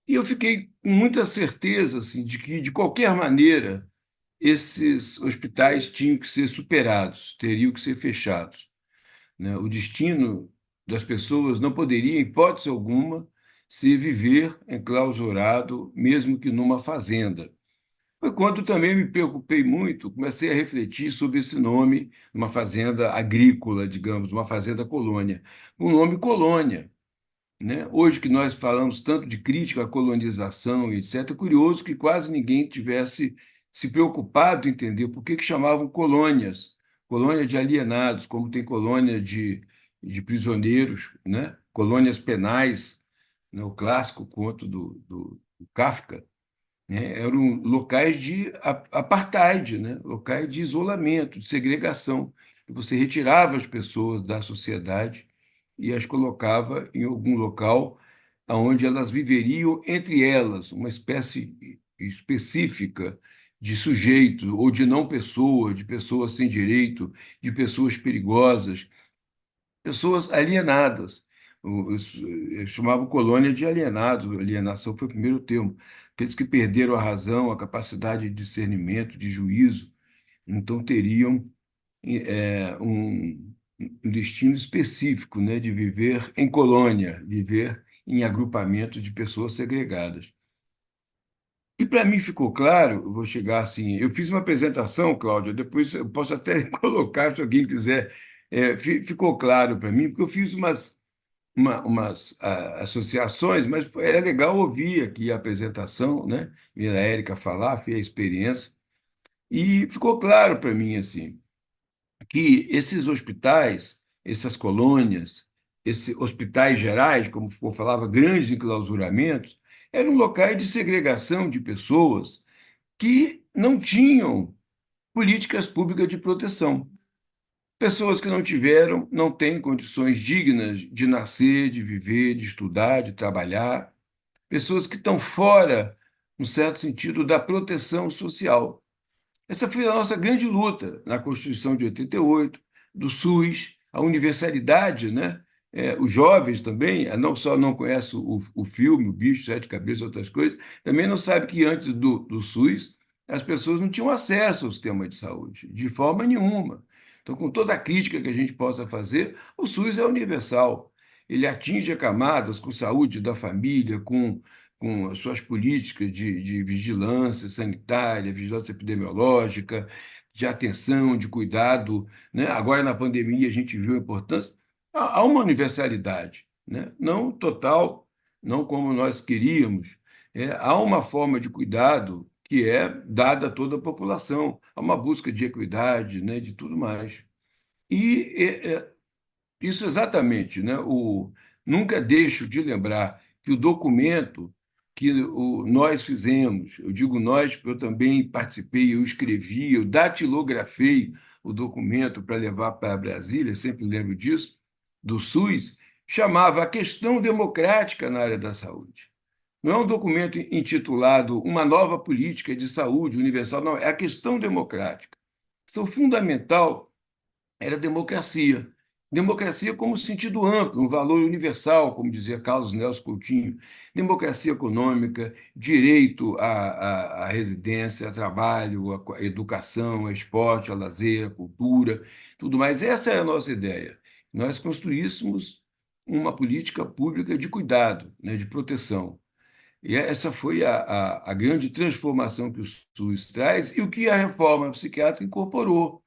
E eu fiquei com muita certeza assim, de que, de qualquer maneira, esses hospitais tinham que ser superados, teriam que ser fechados, né? O destino das pessoas não poderia, em hipótese alguma, se viver enclausurado, mesmo que numa fazenda. Foi quando também me preocupei muito, comecei a refletir sobre esse nome, uma fazenda agrícola, digamos, uma fazenda colônia. O nome colônia, né? Hoje que nós falamos tanto de crítica à colonização, etc., é curioso que quase ninguém tivesse se preocupado em entender por que chamavam colônias, colônia de alienados, como tem colônia de prisioneiros, né? Colônias penais, né? O clássico conto do Kafka, né? Eram locais de apartheid, né? Locais de isolamento, de segregação. E você retirava as pessoas da sociedade e as colocava em algum local onde elas viveriam entre elas, uma espécie específica de sujeito ou de não pessoa, de pessoas sem direito, de pessoas perigosas, pessoas alienadas. Eles chamavam colônia de alienados, alienação foi o primeiro termo. Aqueles que perderam a razão, a capacidade de discernimento, de juízo, então teriam um destino específico, né, de viver em colônia, viver em agrupamento de pessoas segregadas. E para mim ficou claro, eu vou chegar assim, eu fiz uma apresentação, Cláudia, depois eu posso até colocar, se alguém quiser. Ficou claro para mim, porque eu fiz umas associações, mas era legal ouvir aqui a apresentação, né? E a Érica falar, fez a experiência, e ficou claro para mim assim que esses hospitais, essas colônias, esses hospitais gerais, como eu falava, grandes enclausuramentos, eram locais de segregação de pessoas que não tinham políticas públicas de proteção. Pessoas que não tiveram, não têm condições dignas de nascer, de viver, de estudar, de trabalhar. Pessoas que estão fora, no certo sentido, da proteção social. Essa foi a nossa grande luta na Constituição de 88, do SUS, a universalidade, né? Os jovens também, não só não conhecem o filme, o Bicho, Sete Cabeças, outras coisas, também não sabem que antes do SUS as pessoas não tinham acesso ao sistema de saúde, de forma nenhuma. Então, com toda a crítica que a gente possa fazer, o SUS é universal. Ele atinge camadas com saúde da família, com as suas políticas de vigilância sanitária, vigilância epidemiológica, de atenção, de cuidado, né? Agora, na pandemia, a gente viu a importância. Há uma universalidade, né? Não total, não como nós queríamos. Há uma forma de cuidado que é dada a toda a população. Há uma busca de equidade, né? De tudo mais. E isso exatamente, né? Nunca deixo de lembrar que o documento que nós fizemos, eu digo nós, porque eu também participei, eu escrevi, eu datilografei o documento para levar para Brasília, sempre lembro disso, do SUS, chamava A Questão Democrática na Área da Saúde. Não é um documento intitulado Uma Nova Política de Saúde Universal, não, é a questão democrática. O fundamental era a democracia. Democracia como sentido amplo, um valor universal, como dizia Carlos Nelson Coutinho. Democracia econômica, direito à residência, a trabalho, à educação, ao esporte, ao lazer, à cultura, tudo mais. Essa era a nossa ideia. Nós construíssemos uma política pública de cuidado, né, de proteção. E essa foi a grande transformação que o SUS traz e o que a reforma psiquiátrica incorporou.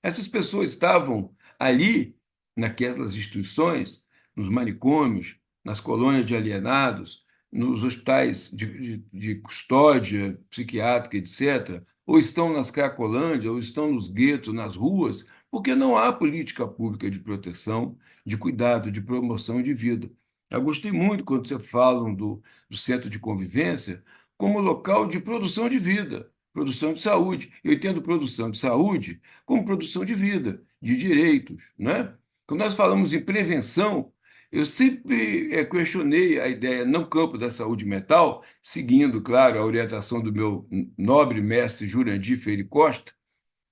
Essas pessoas estavam ali, naquelas instituições, nos manicômios, nas colônias de alienados, nos hospitais de custódia psiquiátrica, etc., ou estão nas Cracolândias, ou estão nos guetos, nas ruas, porque não há política pública de proteção, de cuidado, de promoção de vida. Eu gostei muito quando você fala do centro de convivência como local de produção de vida, produção de saúde. Eu entendo produção de saúde como produção de vida, de direitos, né? Quando nós falamos em prevenção, eu sempre questionei a ideia, no campo da saúde mental, seguindo, claro, a orientação do meu nobre mestre Jurandir Freire Costa.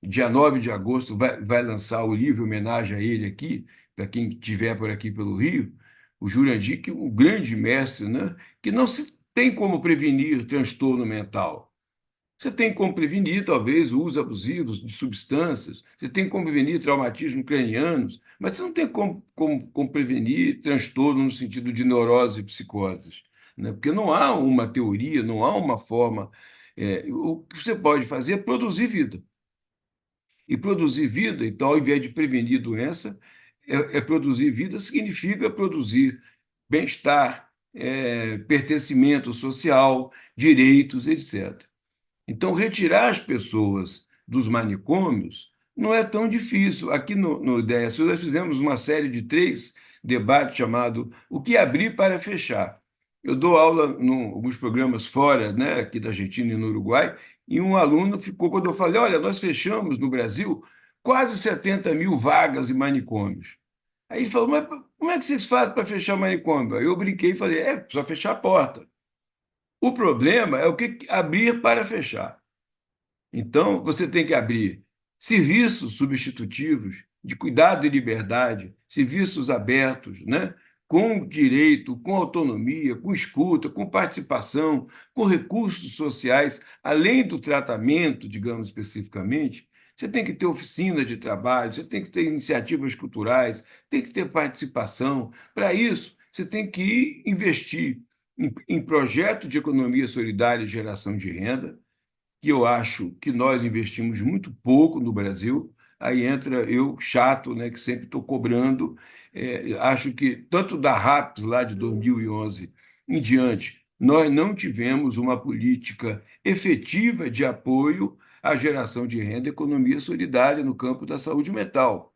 Dia 9 de agosto vai lançar o livro em homenagem a ele aqui, para quem estiver por aqui pelo Rio, o Jurandir, que é um grande mestre, né? Que não se tem como prevenir transtorno mental. Você tem como prevenir, talvez, o uso abusivo de substâncias, você tem como prevenir traumatismos cranianos, mas você não tem como prevenir transtorno no sentido de neurose e psicoses, né? Porque não há uma teoria, não há uma forma. O que você pode fazer é produzir vida. E produzir vida, então, ao invés de prevenir doença, produzir vida significa produzir bem-estar, pertencimento social, direitos, etc. Então, retirar as pessoas dos manicômios não é tão difícil. Aqui no Ideia Sul, nós fizemos uma série de 3 debates chamado O que abrir para fechar. Eu dou aula em alguns programas fora, né, aqui da Argentina e no Uruguai, e um aluno ficou, quando eu falei, olha, nós fechamos no Brasil quase 70 mil vagas em manicômios. Aí ele falou, mas como é que vocês fazem para fechar manicômio? Aí eu brinquei e falei, só fechar a porta. O problema é o que abrir para fechar. Então, você tem que abrir serviços substitutivos de cuidado e liberdade, serviços abertos, né? Com direito, com autonomia, com escuta, com participação, com recursos sociais, além do tratamento, digamos especificamente. Você tem que ter oficina de trabalho, você tem que ter iniciativas culturais, tem que ter participação. Para isso, você tem que investir em projetos de economia solidária e geração de renda, que eu acho que nós investimos muito pouco no Brasil. Aí entra eu, chato, né, que sempre estou cobrando. Acho que, tanto da RAPS, lá de 2011 em diante, nós não tivemos uma política efetiva de apoio à geração de renda e economia solidária no campo da saúde mental,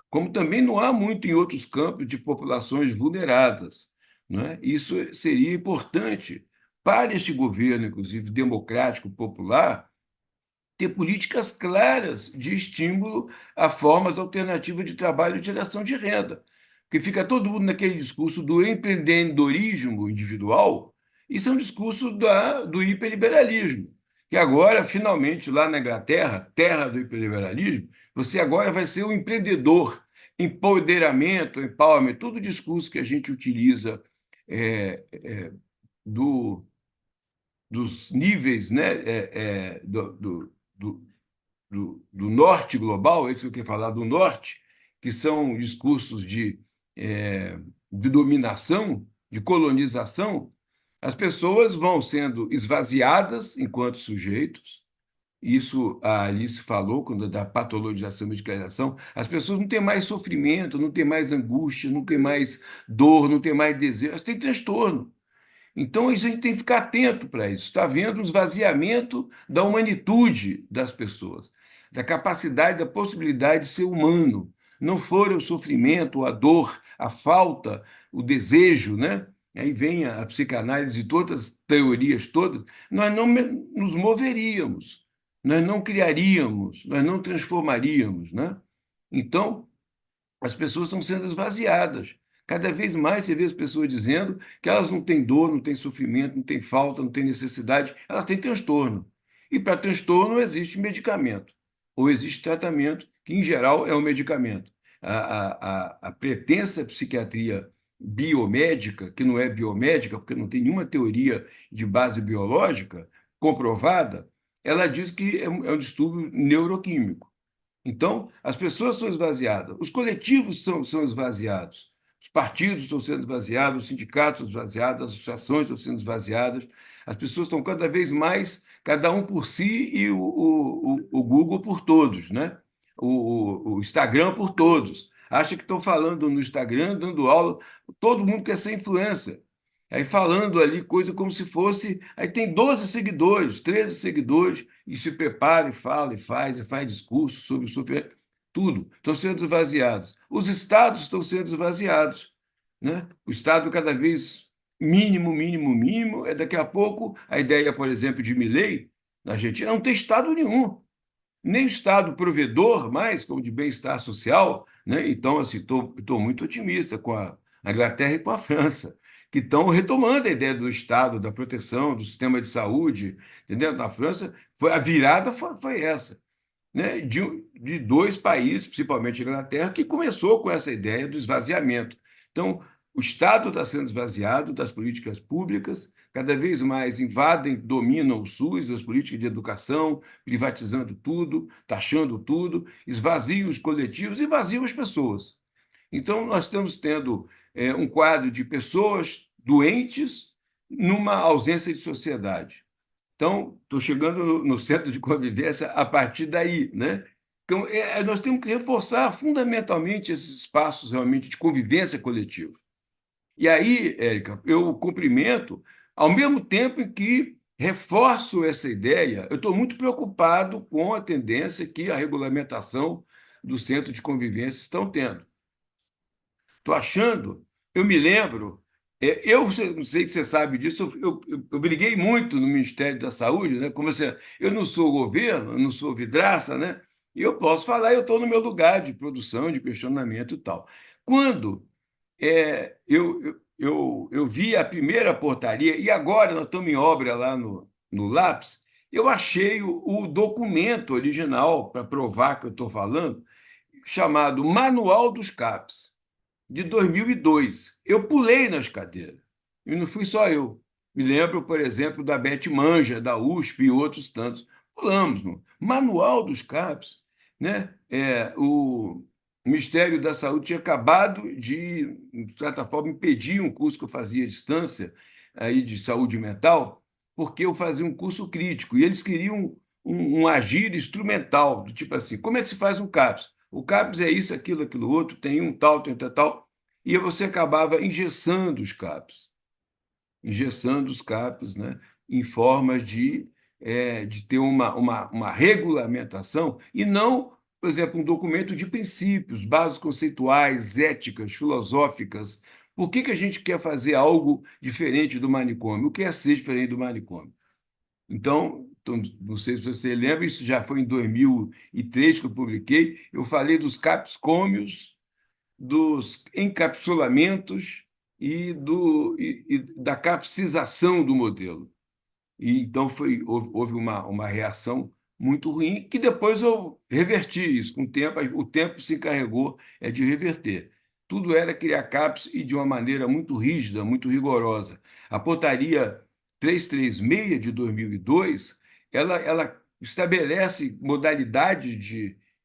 como também não há muito em outros campos de populações vulneradas, né? Isso seria importante para este governo, inclusive democrático, popular, ter políticas claras de estímulo a formas alternativas de trabalho e geração de renda. Porque fica todo mundo naquele discurso do empreendedorismo individual, isso é um discurso do hiperliberalismo, que agora, finalmente, lá na Inglaterra, terra do hiperliberalismo, você agora vai ser um empreendedor, empoderamento, empowerment, todo o discurso que a gente utiliza do, dos níveis, né, do norte global, esse que eu queria falar do norte, que são discursos de dominação, de colonização. As pessoas vão sendo esvaziadas enquanto sujeitos. Isso a Alice falou, quando da patologização e medicalização. As pessoas não têm mais sofrimento, não têm mais angústia, não têm mais dor, não têm mais desejo, elas têm transtorno. Então, a gente tem que ficar atento para isso. Está havendo um esvaziamento da humanitude das pessoas, da capacidade, da possibilidade de ser humano. Não for o sofrimento, a dor, a falta, o desejo, né? Aí vem a psicanálise e todas as teorias todas, nós não nos moveríamos, nós não criaríamos, nós não transformaríamos, né? Então, as pessoas estão sendo esvaziadas Cada vez mais você vê as pessoas dizendo que elas não têm dor, não têm sofrimento, não têm falta, não têm necessidade, elas têm transtorno. E para transtorno existe medicamento, ou existe tratamento, que em geral é um medicamento. A pretensa psiquiatria biomédica, que não é biomédica, porque não tem nenhuma teoria de base biológica comprovada, ela diz que é um distúrbio neuroquímico. Então, as pessoas são esvaziadas, os coletivos são esvaziados, os partidos estão sendo esvaziados, os sindicatos estão esvaziados, as associações estão sendo esvaziadas, as pessoas estão cada vez mais, cada um por si e o Google por todos, né? O Instagram por todos. Acha que estão falando no Instagram, dando aula, todo mundo quer ser influencer. Aí falando ali coisa como se fosse. Aí tem 12 seguidores, 13 seguidores, e se prepara e fala, e faz discurso sobre tudo. Estão sendo esvaziados. Os estados estão sendo esvaziados, né? O estado cada vez mínimo, mínimo, mínimo. Daqui a pouco, a ideia, por exemplo, de Milei, na Argentina, não tem estado nenhum. Nem o estado provedor mais, como de bem-estar social, né? Então, assim, estou muito otimista com a Inglaterra e com a França, que estão retomando a ideia do Estado, da proteção, do sistema de saúde, entendeu? Na França, a virada foi essa, né? De dois países, principalmente a Inglaterra, que começou com essa ideia do esvaziamento. Então, o Estado está sendo esvaziado das políticas públicas, cada vez mais invadem, dominam o SUS, as políticas de educação, privatizando tudo, taxando tudo, esvaziam os coletivos e esvaziam as pessoas. Então, nós estamos tendo um quadro de pessoas doentes numa ausência de sociedade. Então, estou chegando no centro de convivência a partir daí, né? Então, nós temos que reforçar fundamentalmente esses espaços realmente de convivência coletiva. E aí, Érica, eu cumprimento, ao mesmo tempo em que reforço essa ideia, eu estou muito preocupado com a tendência que a regulamentação do centro de convivência estão tendo. Estou achando, eu me lembro, eu não sei se você sabe disso, eu briguei muito no Ministério da Saúde, né? Como eu não sou governo, eu não sou vidraça, né? E eu posso falar, eu estou no meu lugar de produção, de questionamento e tal. Quando eu vi a primeira portaria, e agora nós estamos em obra lá no Lápis, eu achei o documento original para provar que eu estou falando, chamado Manual dos CAPs de 2002. Eu pulei nas cadeiras, e não fui só eu. Me lembro, por exemplo, da Beth Manja, da USP e outros tantos. Pulamos no Manual dos CAPs, né? O Ministério da Saúde tinha acabado de, de certa forma, impedir um curso que eu fazia à distância aí de saúde mental, porque eu fazia um curso crítico, e eles queriam um agir instrumental, do tipo assim, como é que se faz um CAPS? O CAPS é isso, aquilo outro, tem um tal, tem tal, e você acabava engessando os CAPs, né, em formas de ter uma regulamentação e não, por exemplo, um documento de princípios, bases conceituais, éticas, filosóficas. Por que a gente quer fazer algo diferente do manicômio? O que é ser diferente do manicômio? Então, não sei se você lembra, isso já foi em 2003 que eu publiquei, eu falei dos capscômios, dos encapsulamentos e da capsização do modelo. E então houve uma reação muito ruim, que depois eu reverti isso. Com o tempo se encarregou de reverter. Tudo era criar CAPs e de uma maneira muito rígida, muito rigorosa. A portaria 336 de 2002, ela estabelece modalidades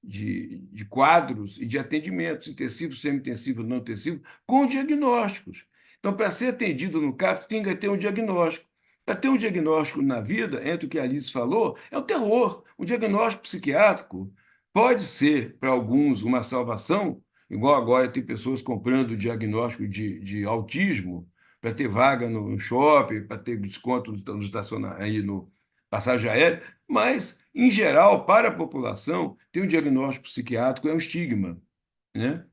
de quadros e de atendimentos, intensivo, semi-intensivo, não intensivo, com diagnósticos. Então, para ser atendido no CAPS, tem que ter um diagnóstico. Para ter um diagnóstico na vida, entre o que a Alice falou, é um terror. O diagnóstico psiquiátrico pode ser, para alguns, uma salvação, igual agora tem pessoas comprando diagnóstico de autismo para ter vaga no shopping, para ter desconto no estacionamento, no passagem aérea, mas, em geral, para a população, ter um diagnóstico psiquiátrico é um estigma, né?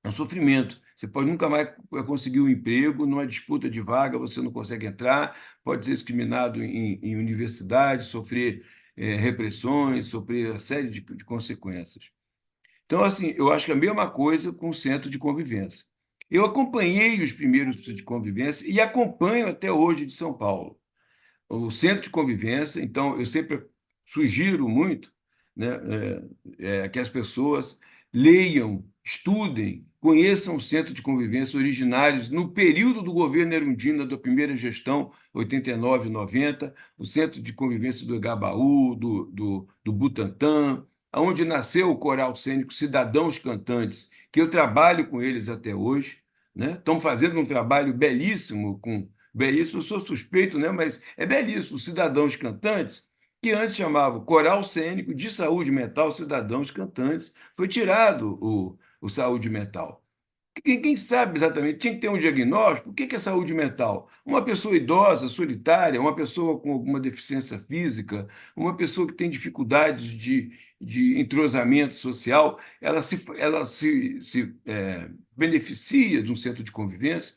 É um sofrimento. Você pode nunca mais conseguir um emprego, numa disputa de vaga, você não consegue entrar, pode ser discriminado em universidade, sofrer repressões, sofrer uma série de consequências. Então, assim, eu acho que é a mesma coisa com o centro de convivência. Eu acompanhei os primeiros centros de convivência e acompanho até hoje de São Paulo. O centro de convivência, então, eu sempre sugiro muito, né, que as pessoas leiam, estudem, conheçam o centro de convivência originários no período do governo Erundina, da primeira gestão, 89, 90, o centro de convivência do Igabaú, do Butantã, onde nasceu o coral cênico Cidadãos Cantantes, que eu trabalho com eles até hoje, né? Estão fazendo um trabalho belíssimo belíssimo, eu sou suspeito, né? Mas é belíssimo. Os Cidadãos Cantantes, que antes chamava Coral Cênico de Saúde Mental Cidadãos Cantantes, foi tirado o saúde mental. Quem sabe exatamente, tinha que ter um diagnóstico. O que é saúde mental? Uma pessoa idosa, solitária, uma pessoa com alguma deficiência física, uma pessoa que tem dificuldades de entrosamento social, ela se beneficia de um centro de convivência,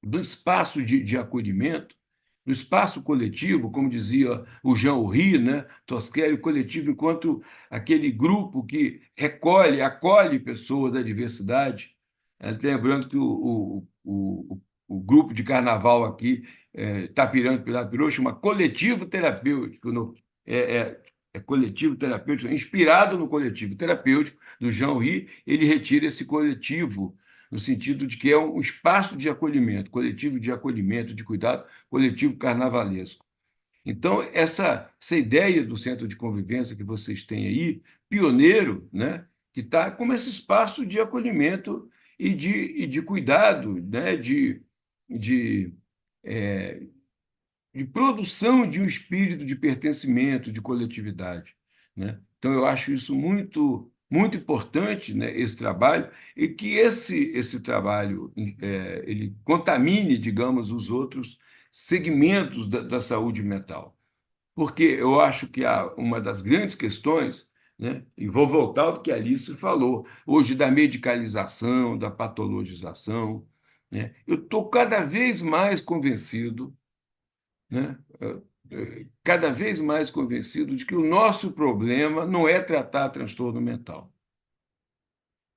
do espaço de acolhimento, do espaço coletivo, como dizia o Jean Horry, né? Tosquelli, o coletivo enquanto aquele grupo que recolhe, acolhe pessoas da diversidade. Lembrando que o grupo de carnaval aqui, Tapirando Pilar Pirou, chama Coletivo Terapêutico, é coletivo terapêutico, inspirado no coletivo terapêutico do Jean Horry, ele retira esse coletivo no sentido de que é um espaço de acolhimento, coletivo de acolhimento, de cuidado, coletivo carnavalesco. Então, essa ideia do centro de convivência que vocês têm aí, pioneiro, né, que está como esse espaço de acolhimento e de cuidado, né, de, é, de produção de um espírito de pertencimento, de coletividade, né? Então, eu acho isso muito, muito importante, né, esse trabalho, e que esse trabalho ele contamine, digamos, os outros segmentos da saúde mental. Porque eu acho que uma das grandes questões, né, e vou voltar ao que a Alice falou, hoje da medicalização, da patologização, né, eu estou cada vez mais convencido, né, cada vez mais convencido de que o nosso problema não é tratar transtorno mental.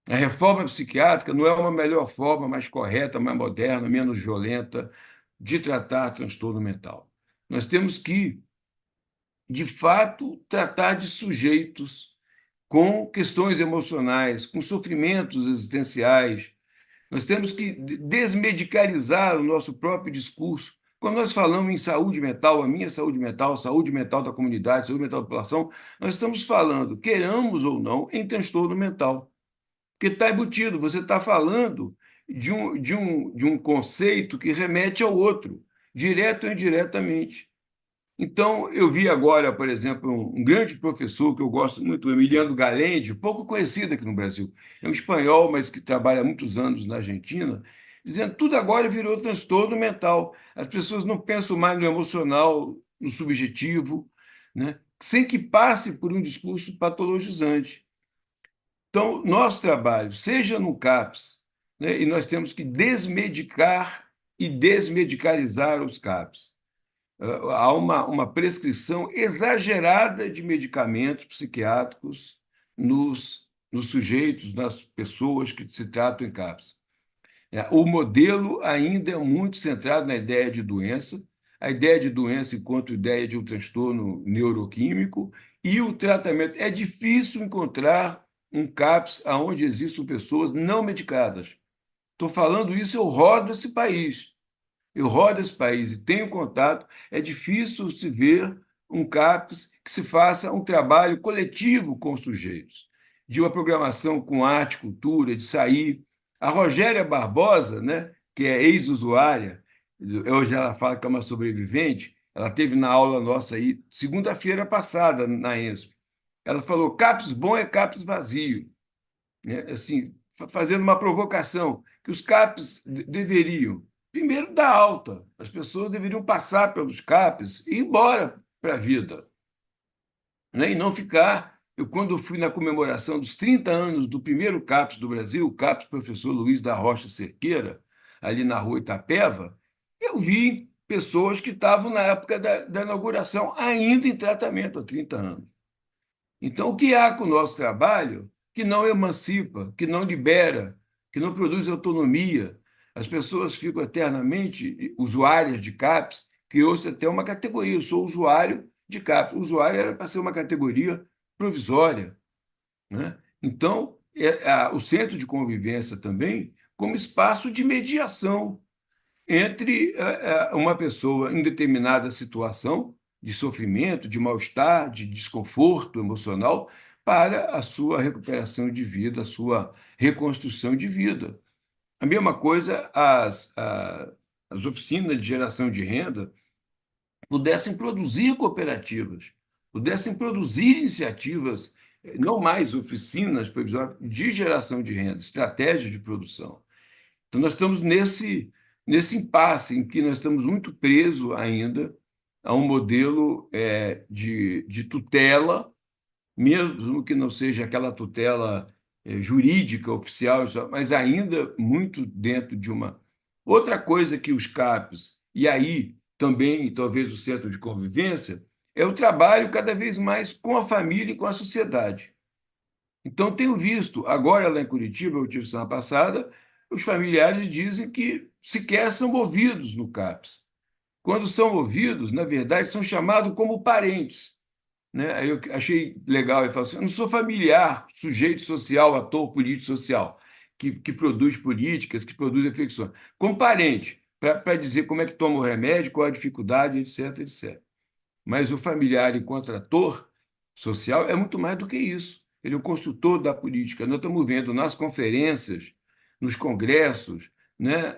A reforma psiquiátrica não é uma melhor forma, mais correta, mais moderna, menos violenta de tratar transtorno mental. Nós temos que, de fato, tratar de sujeitos com questões emocionais, com sofrimentos existenciais. Nós temos que desmedicalizar o nosso próprio discurso. Quando nós falamos em saúde mental, a minha saúde mental da comunidade, saúde mental da população, nós estamos falando, queiramos ou não, em transtorno mental. Porque está embutido, você está falando de um conceito que remete ao outro, direto ou indiretamente. Então, eu vi agora, por exemplo, um grande professor que eu gosto muito, o Emiliano Galendi, pouco conhecido aqui no Brasil. É um espanhol, mas que trabalha há muitos anos na Argentina, dizendo que tudo agora virou transtorno mental. As pessoas não pensam mais no emocional, no subjetivo, né? Sem que passe por um discurso patologizante. Então, nosso trabalho, seja no CAPS, né, e nós temos que desmedicar e desmedicalizar os CAPS. Há uma prescrição exagerada de medicamentos psiquiátricos nos sujeitos, nas pessoas que se tratam em CAPS. O modelo ainda é muito centrado na ideia de doença, a ideia de doença enquanto ideia de um transtorno neuroquímico, e o tratamento. É difícil encontrar um CAPS onde existam pessoas não medicadas. Estou falando isso, eu rodo esse país. Eu rodo esse país e tenho contato. É difícil se ver um CAPS que se faça um trabalho coletivo com os sujeitos, de uma programação com arte, cultura, de sair. A Rogéria Barbosa, né, que é ex-usuária, hoje ela fala que é uma sobrevivente, ela teve na aula nossa aí, segunda-feira passada, na ENSP. Ela falou: CAPS bom é CAPS vazio. Né? Assim, fazendo uma provocação, que os CAPs deveriam, primeiro, dar alta. As pessoas deveriam passar pelos CAPs e ir embora para a vida. Né? E não ficar. Quando eu fui na comemoração dos 30 anos do primeiro CAPS do Brasil, o CAPS Professor Luiz da Rocha Cerqueira, ali na rua Itapeva, eu vi pessoas que estavam na época da inauguração, ainda em tratamento há 30 anos. Então, o que há com o nosso trabalho que não emancipa, que não libera, que não produz autonomia. As pessoas ficam eternamente usuárias de CAPS, criou-se até uma categoria, eu sou usuário de CAPS. O usuário era para ser uma categoria provisória, né? Então, o centro de convivência também como espaço de mediação entre uma pessoa em determinada situação de sofrimento, de mal-estar, de desconforto emocional, para a sua recuperação de vida, a sua reconstrução de vida. A mesma coisa, as oficinas de geração de renda pudessem produzir cooperativas, pudessem produzir iniciativas, não mais oficinas provisórias, de geração de renda, estratégia de produção. Então, nós estamos nesse impasse em que nós estamos muito presos ainda a um modelo de tutela, mesmo que não seja aquela tutela jurídica oficial, mas ainda muito dentro de uma. Outra coisa que os CAPs, e aí também talvez o centro de convivência, é o trabalho cada vez mais com a família e com a sociedade. Então, tenho visto, agora lá em Curitiba, eu tive semana passada, os familiares dizem que sequer são ouvidos no CAPS. Quando são ouvidos, na verdade, são chamados como parentes, né? Aí eu achei legal, ele falou assim: eu não sou familiar, sujeito social, ator político social, que produz políticas, que produz reflexões, como parente, para dizer como é que toma o remédio, qual a dificuldade, etc, etc. Mas o familiar, enquanto ator social, é muito mais do que isso. Ele é o construtor da política. Nós estamos vendo nas conferências, nos congressos, né,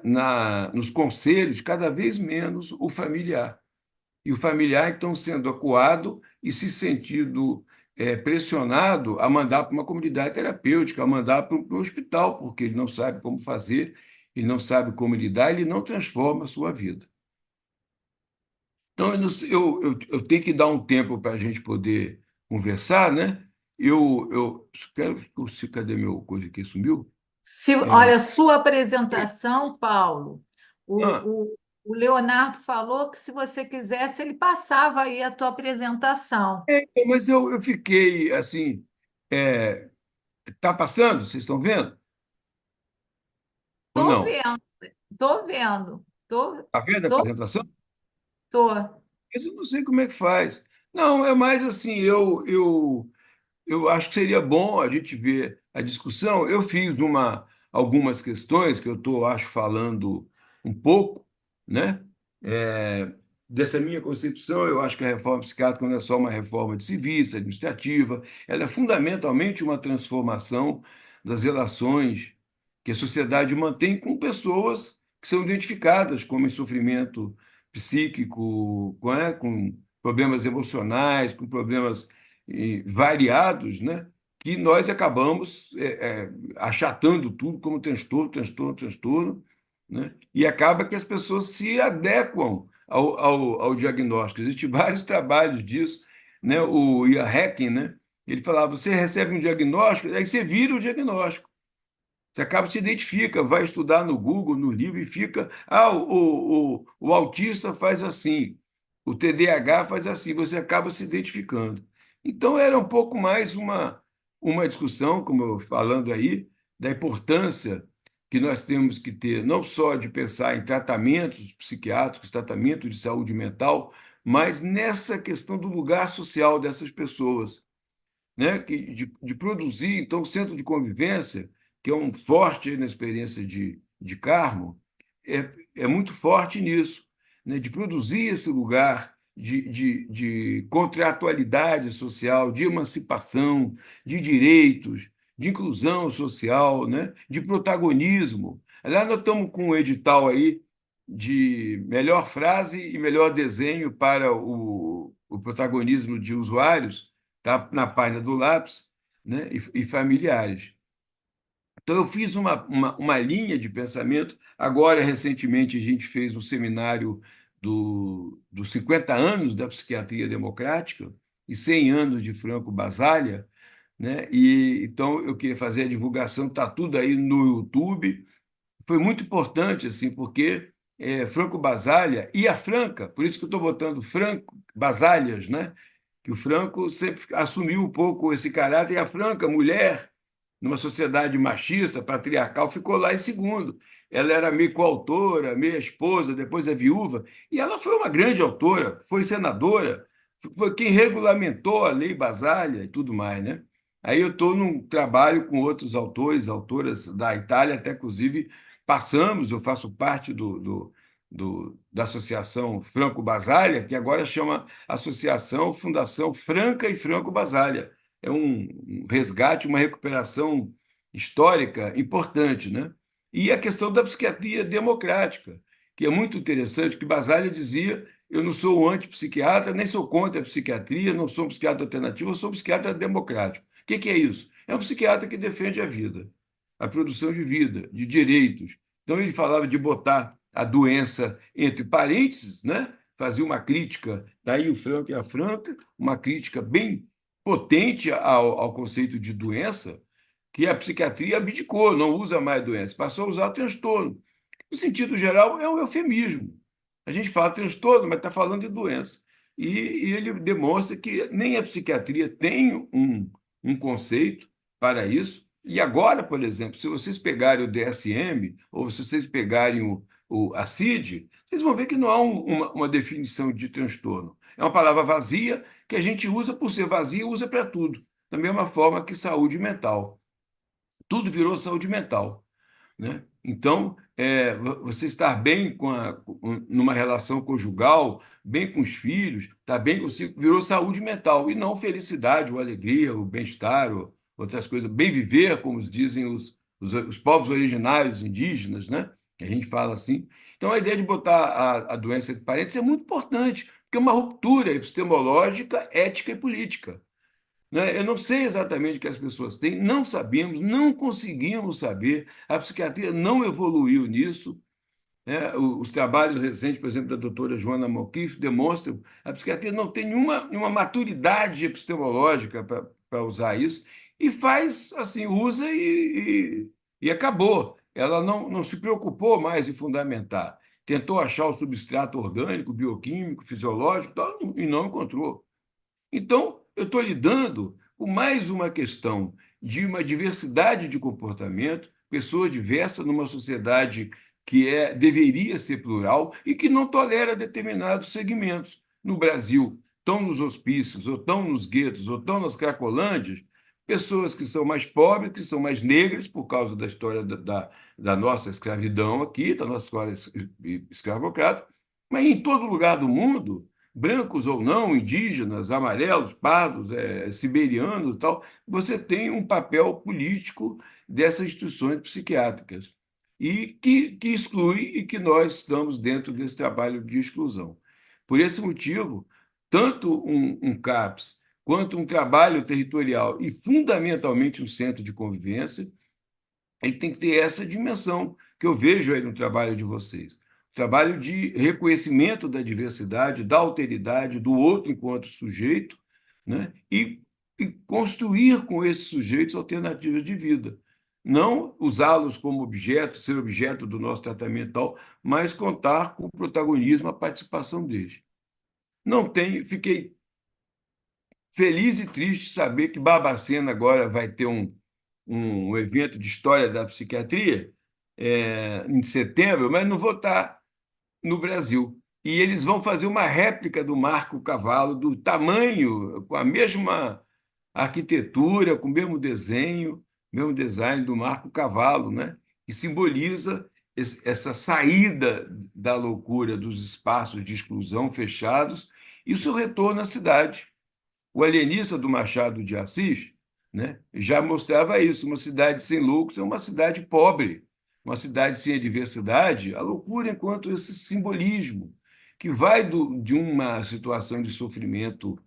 nos conselhos, cada vez menos o familiar. E o familiar, então, sendo acuado e se sentindo pressionado a mandar para uma comunidade terapêutica, a mandar para um hospital, porque ele não sabe como fazer, ele não sabe como lidar, ele não transforma a sua vida. Então, eu tenho que dar um tempo para a gente poder conversar, né? Eu quero. Cadê meu coisa aqui? Sumiu?
Olha, sua apresentação, Paulo,
Ah,
o Leonardo falou que se você quisesse, ele passava aí a tua apresentação.
mas eu fiquei assim. Tá passando? Vocês estão vendo? Ou
Estou
não?
vendo, estou vendo, estou,
Está vendo a
estou,
apresentação?
estou.
Mas eu não sei como é que faz. Não, é mais assim, eu acho que seria bom a gente ver a discussão. Eu fiz algumas questões que eu estou, acho, falando um pouco, né? É, dessa minha concepção, eu acho que a reforma psiquiátrica não é só uma reforma de civis, administrativa, ela é fundamentalmente uma transformação das relações que a sociedade mantém com pessoas que são identificadas como em sofrimento psíquico, com problemas emocionais, com problemas variados, né? Que nós acabamos achatando tudo como transtorno, transtorno, transtorno, né? E acaba que as pessoas se adequam ao diagnóstico. Existem vários trabalhos disso, né? O Ian Hacking, né? Ele falava: você recebe um diagnóstico, aí você vira o diagnóstico. Você acaba se identifica, vai estudar no Google, no livro, e fica. O autista faz assim, o TDAH faz assim, você acaba se identificando. Então, era um pouco mais uma discussão, como eu falando aí, da importância que nós temos que ter, não só de pensar em tratamentos psiquiátricos, tratamento de saúde mental, mas nessa questão do lugar social dessas pessoas, né? De produzir, então, o centro de convivência, que é um forte na experiência de Carmo, é muito forte nisso, né? De produzir esse lugar de contratualidade social, de emancipação, de direitos, de inclusão social, né? De protagonismo. Aliás, nós estamos com um edital aí de melhor frase e melhor desenho para o protagonismo de usuários, tá na página do Lápis, né? E familiares. Então, eu fiz uma linha de pensamento. Agora, recentemente, a gente fez um seminário dos 50 anos da psiquiatria democrática e 100 anos de Franco Basaglia, né? E então eu queria fazer a divulgação, está tudo aí no YouTube. Foi muito importante, assim, porque Franco Basaglia e a Franca, por isso que eu estou botando Franco Basaglias, né? Que o Franco sempre assumiu um pouco esse caráter, e a Franca, mulher, numa sociedade machista, patriarcal, ficou lá em segundo. Ela era meio coautora, meio esposa, depois é viúva, e ela foi uma grande autora, foi senadora, foi quem regulamentou a Lei Basália e tudo mais, né? Aí eu estou num trabalho com outros autores, autoras da Itália, até inclusive passamos, eu faço parte da Associação Franco Basaglia, que agora chama Associação Fundação Franca e Franco Basaglia. É um resgate, uma recuperação histórica importante, né? E a questão da psiquiatria democrática, que é muito interessante, que Basaglia dizia: eu não sou antipsiquiatra, nem sou contra a psiquiatria, não sou um psiquiatra alternativo, eu sou um psiquiatra democrático. O que é isso? É um psiquiatra que defende a vida, a produção de vida, de direitos. Então, ele falava de botar a doença entre parênteses, né? Fazia uma crítica, daí o Franco e a Franca, uma crítica bem potente ao conceito de doença, que a psiquiatria abdicou, não usa mais doença, passou a usar transtorno. No sentido geral, é um eufemismo. A gente fala transtorno, mas está falando de doença. E ele demonstra que nem a psiquiatria tem um conceito para isso. E agora, por exemplo, se vocês pegarem o DSM, ou se vocês pegarem a CID, vocês vão ver que não há uma definição de transtorno. É uma palavra vazia que a gente usa por ser vazia, usa para tudo. Da mesma forma que saúde mental. Tudo virou saúde mental, né? Então, você estar bem numa relação conjugal, bem com os filhos, estar bem consigo, virou saúde mental, e não felicidade, ou alegria, ou bem-estar, ou outras coisas. Bem viver, como dizem os povos originários indígenas, né? Que a gente fala assim. Então, a ideia de botar a doença entre parênteses é muito importante, porque é uma ruptura epistemológica, ética e política, né? Eu não sei exatamente o que as pessoas têm, não sabemos, não conseguimos saber, a psiquiatria não evoluiu nisso, né? Os trabalhos recentes, por exemplo, da doutora Joana Malquife, demonstram que a psiquiatria não tem nenhuma maturidade epistemológica para usar isso, e faz assim, usa e acabou. Ela não se preocupou mais em fundamentar. Tentou achar o substrato orgânico, bioquímico, fisiológico, tal, e não encontrou. Então, eu estou lidando com mais uma questão de uma diversidade de comportamento, pessoa diversa numa sociedade que deveria ser plural e que não tolera determinados segmentos. No Brasil, estão nos hospícios, ou estão nos guetos, ou estão nas cracolândias, pessoas que são mais pobres, que são mais negras, por causa da história da nossa escravidão aqui, da nossa história escravocrata, mas em todo lugar do mundo, brancos ou não, indígenas, amarelos, pardos, siberianos e tal, você tem um papel político dessas instituições psiquiátricas e que exclui, e que nós estamos dentro desse trabalho de exclusão. Por esse motivo, tanto um CAPS quanto um trabalho territorial e, fundamentalmente, um centro de convivência, ele tem que ter essa dimensão que eu vejo aí no trabalho de vocês. Trabalho de reconhecimento da diversidade, da alteridade, do outro enquanto sujeito, né? E construir com esses sujeitos alternativas de vida. Não usá-los como objeto, ser objeto do nosso tratamento tal, mas contar com o protagonismo, a participação deles. Fiquei feliz e triste de saber que Barbacena agora vai ter um evento de história da psiquiatria em setembro, mas não vou estar no Brasil. E eles vão fazer uma réplica do Marco Cavalo, do tamanho, com a mesma arquitetura, com o mesmo design do Marco Cavalo, né? Que simboliza essa saída da loucura dos espaços de exclusão fechados e o seu retorno à cidade. O Alienista do Machado de Assis, né, já mostrava isso: uma cidade sem loucos é uma cidade pobre, uma cidade sem a diversidade, a loucura enquanto esse simbolismo, que vai de uma situação de sofrimento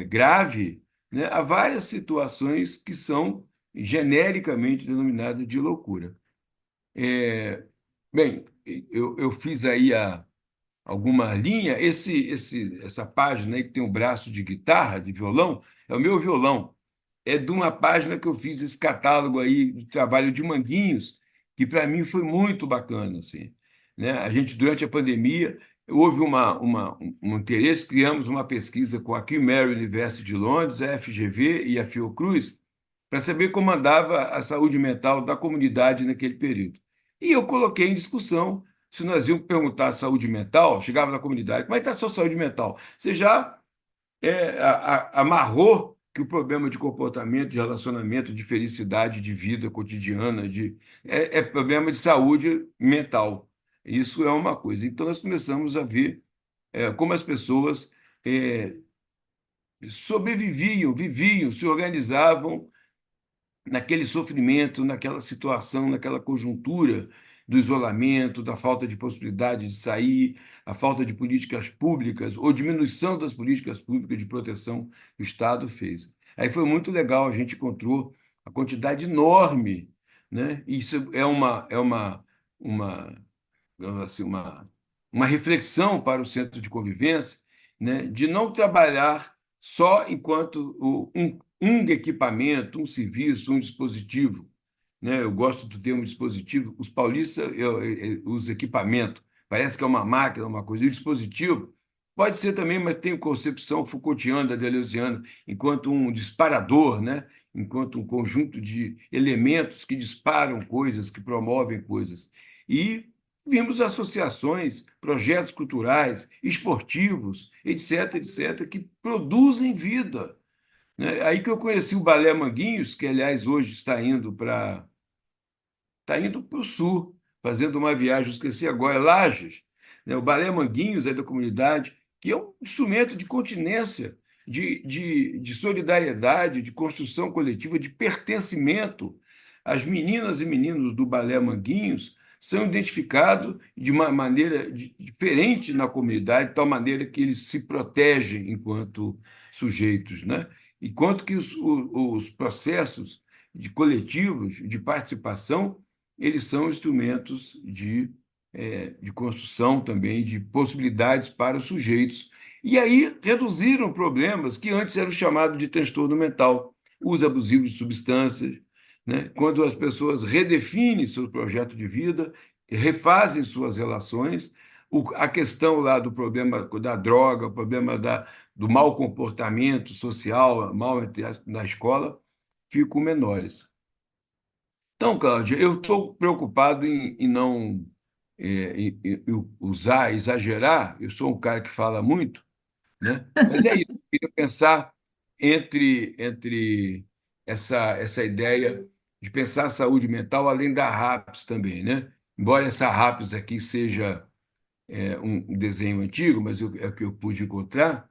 grave, né, a várias situações que são genericamente denominadas de loucura. Bem, eu fiz aí alguma linha. Essa página aí que tem um braço de guitarra, de violão, é o meu violão. É de uma página que eu fiz esse catálogo aí de trabalho de Manguinhos, que para mim foi muito bacana, assim, né? A gente, durante a pandemia, houve um interesse, criamos uma pesquisa com a Queen Mary University de Londres, a FGV e a Fiocruz, para saber como andava a saúde mental da comunidade naquele período. E eu coloquei em discussão se nós íamos perguntar a saúde mental, chegava na comunidade, como é que está a sua saúde mental? Você já amarrou que o problema de comportamento, de relacionamento, de felicidade, de vida cotidiana, é problema de saúde mental. Isso é uma coisa. Então, nós começamos a ver como as pessoas sobreviviam, viviam, se organizavam naquele sofrimento, naquela situação, naquela conjuntura do isolamento, da falta de possibilidade de sair, a falta de políticas públicas ou diminuição das políticas públicas de proteção que o Estado fez. Aí foi muito legal, a gente encontrou a quantidade enorme, né? Isso uma, assim, uma reflexão para o centro de convivência, né? De não trabalhar só enquanto um equipamento, um serviço, um dispositivo, né? Eu gosto do termo dispositivo. Os paulistas usam equipamento, parece que é uma máquina, uma coisa. E o dispositivo pode ser também, mas tem concepção Foucaultiana, deleuziana, enquanto um disparador, né? Enquanto um conjunto de elementos que disparam coisas, que promovem coisas. E vimos associações, projetos culturais, esportivos, etc., etc., que produzem vida, né? Aí que eu conheci o Balé Manguinhos, que, aliás, hoje está indo para o sul, fazendo uma viagem, eu esqueci agora, Lages, né? O Balé Manguinhos é da comunidade, que é um instrumento de continência, de solidariedade, de construção coletiva, de pertencimento. As meninas e meninos do Balé Manguinhos são identificados de uma maneira diferente na comunidade, de tal maneira que eles se protegem enquanto sujeitos, né? Enquanto que os processos de coletivos, de participação, eles são instrumentos de construção também, de possibilidades para os sujeitos. E aí reduziram problemas que antes eram chamados de transtorno mental, uso abusivo de substâncias, né? Quando as pessoas redefinem seu projeto de vida, refazem suas relações, a questão lá do problema da droga, o problema do mau comportamento social, na escola, ficam menores. Então, Cláudia, eu estou preocupado em não usar, exagerar. Eu sou um cara que fala muito, né? Mas é isso. Eu queria pensar entre essa ideia de pensar a saúde mental além da RAPS também, né? Embora essa RAPS aqui seja um desenho antigo, mas é o que eu pude encontrar,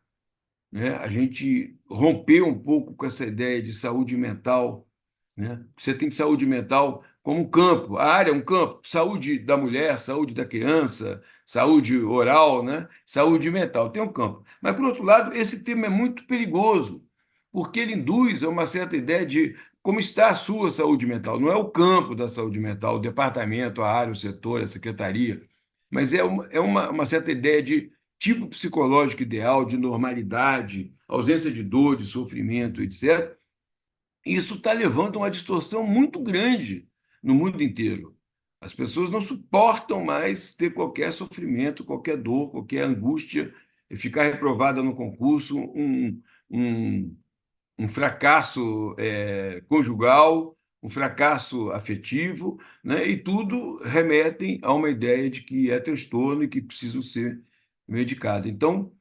né? A gente rompeu um pouco com essa ideia de saúde mental, né? Você tem saúde mental como um campo, a área é um campo, saúde da mulher, saúde da criança, saúde oral, né? Saúde mental, tem um campo. Mas, por outro lado, esse tema é muito perigoso, porque ele induz a uma certa ideia de como está a sua saúde mental. Não é o campo da saúde mental, o departamento, a área, o setor, a secretaria, mas é uma certa ideia de tipo psicológico ideal, de normalidade, ausência de dor, de sofrimento, etc. Isso está levando a uma distorção muito grande no mundo inteiro. As pessoas não suportam mais ter qualquer sofrimento, qualquer dor, qualquer angústia, ficar reprovada no concurso, um, um fracasso conjugal, um fracasso afetivo, né? E tudo remetem a uma ideia de que é transtorno e que precisam ser medicados. Então,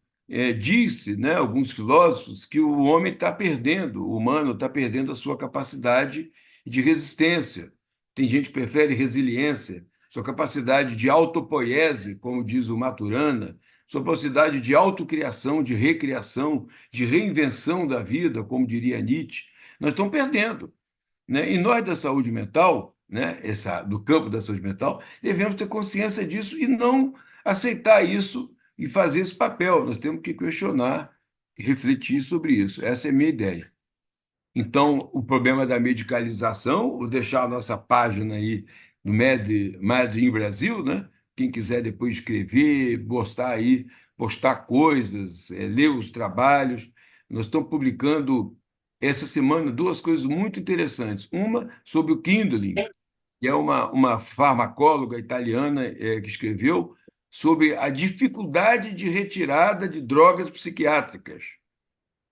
diz-se, né, alguns filósofos, que o homem está perdendo, o humano está perdendo a sua capacidade de resistência. Tem gente que prefere resiliência, sua capacidade de autopoiese, como diz o Maturana, sua capacidade de autocriação, de recriação, de reinvenção da vida, como diria Nietzsche. Nós estamos perdendo, né? E nós da saúde mental, né, do campo da saúde mental, devemos ter consciência disso e não aceitar isso e fazer esse papel. Nós temos que questionar e refletir sobre isso. Essa é a minha ideia. Então, o problema da medicalização, vou deixar a nossa página aí no Made in Brasil, né? Quem quiser depois escrever, postar coisas, ler os trabalhos. Nós estamos publicando essa semana duas coisas muito interessantes. Uma sobre o Kindling, que é uma farmacóloga italiana que escreveu sobre a dificuldade de retirada de drogas psiquiátricas.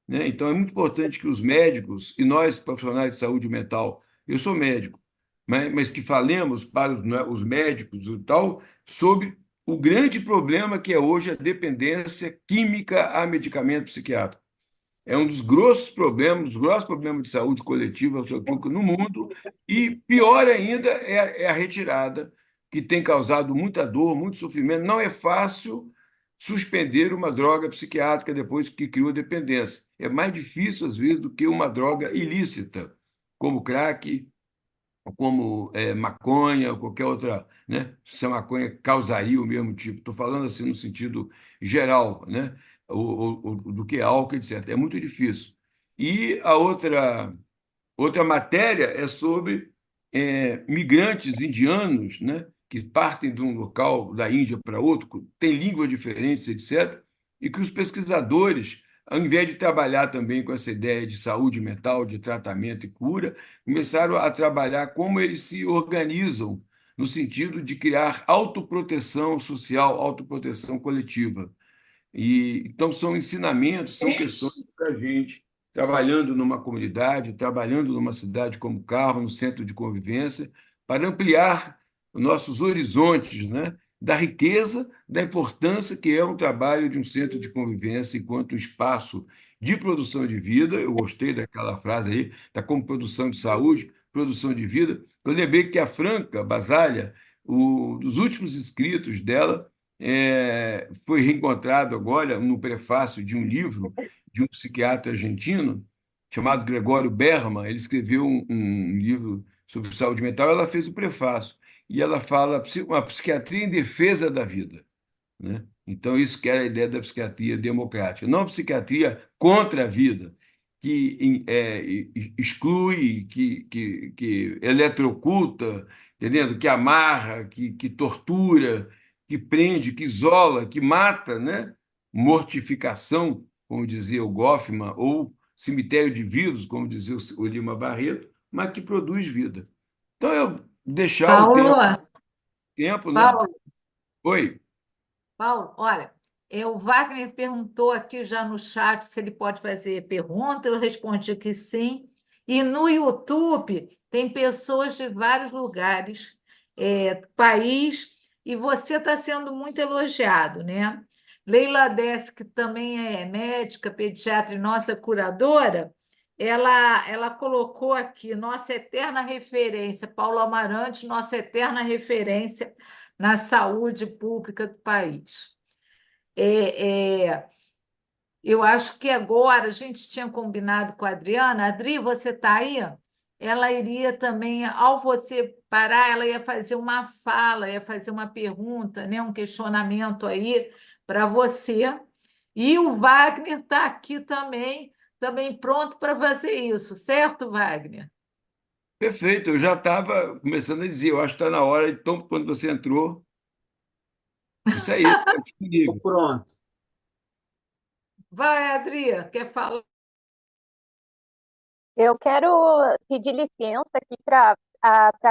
né? Então, é muito importante que os médicos e nós, profissionais de saúde mental, eu sou médico, mas que falemos para os médicos e tal sobre o grande problema que é hoje a dependência química a medicamento psiquiátrico. É um dos grossos problemas de saúde coletiva no mundo, e pior ainda é a retirada, que tem causado muita dor, muito sofrimento. Não é fácil suspender uma droga psiquiátrica depois que criou dependência. É mais difícil, às vezes, do que uma droga ilícita, como crack, como maconha, ou qualquer outra, né? Se a maconha causaria o mesmo tipo. Estou falando assim no sentido geral, né? Do que álcool, etc. É muito difícil. E a outra matéria é sobre migrantes indianos, né? Que partem de um local da Índia para outro, têm línguas diferentes, etc. E que os pesquisadores, ao invés de trabalhar também com essa ideia de saúde mental, de tratamento e cura, começaram a trabalhar como eles se organizam no sentido de criar autoproteção social, autoproteção coletiva. E então são ensinamentos, são questões para a gente, trabalhando numa comunidade, trabalhando numa cidade como Carro, no centro de convivência, para ampliar os nossos horizontes, né? Da riqueza, da importância que é o trabalho de um centro de convivência enquanto um espaço de produção de vida. Eu gostei daquela frase aí, da como produção de saúde, produção de vida. Eu lembrei que a Franca Basaglia, dos últimos escritos dela, foi reencontrado agora no prefácio de um livro de um psiquiatra argentino chamado Gregório Berman. Ele escreveu um livro sobre saúde mental. Ela fez o prefácio e ela fala uma psiquiatria em defesa da vida, né? Então, isso que era a ideia da psiquiatria democrática, não a psiquiatria contra a vida, que exclui, que eletrocuta, entendendo? Que amarra, que tortura, que prende, que isola, que mata, né? Mortificação, como dizia o Goffman, ou cemitério de vivos, como dizia o Lima Barreto, mas que produz vida. Então, eu deixar o
Paulo,
tempo, né?
Paulo,
Oi.
Paulo, olha, o Wagner perguntou aqui já no chat se ele pode fazer pergunta, eu respondi que sim. E no YouTube tem pessoas de vários lugares, país, e você está sendo muito elogiado, né? Leila Dess, que também é médica, pediatra e nossa curadora, ela colocou aqui nossa eterna referência, Paulo Amarante, nossa eterna referência na saúde pública do país. Eu acho que agora a gente tinha combinado com a Adriana. Adri, você está aí? Ela iria também, ao você parar, ela ia fazer uma fala, ia fazer uma pergunta, né, um questionamento aí para você. E o Wagner está aqui também pronto para fazer isso, certo, Wagner?
Perfeito, eu já estava começando a dizer, eu acho que está na hora, então, quando você entrou, isso aí, está disponível.
Pronto.
Vai, Adri, quer falar?
Eu quero pedir licença aqui para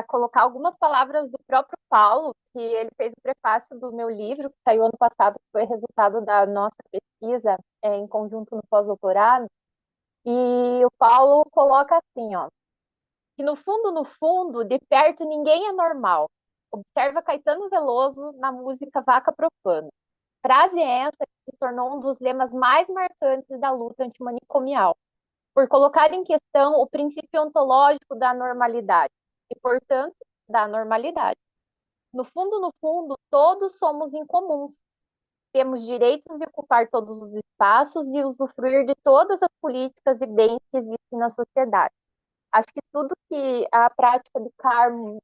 colocar algumas palavras do próprio Paulo, que ele fez o prefácio do meu livro, que saiu ano passado, que foi resultado da nossa pesquisa em conjunto no pós-doutorado. E o Paulo coloca assim, ó, que no fundo, de perto ninguém é normal. Observa Caetano Veloso na música Vaca Profana. Frase essa que se tornou um dos lemas mais marcantes da luta antimanicomial, por colocar em questão o princípio ontológico da normalidade e, portanto, da normalidade. No fundo, todos somos incomuns. Temos direitos de ocupar todos os espaços e usufruir de todas as políticas e bens que existem na sociedade. Acho que tudo que a prática do Carmo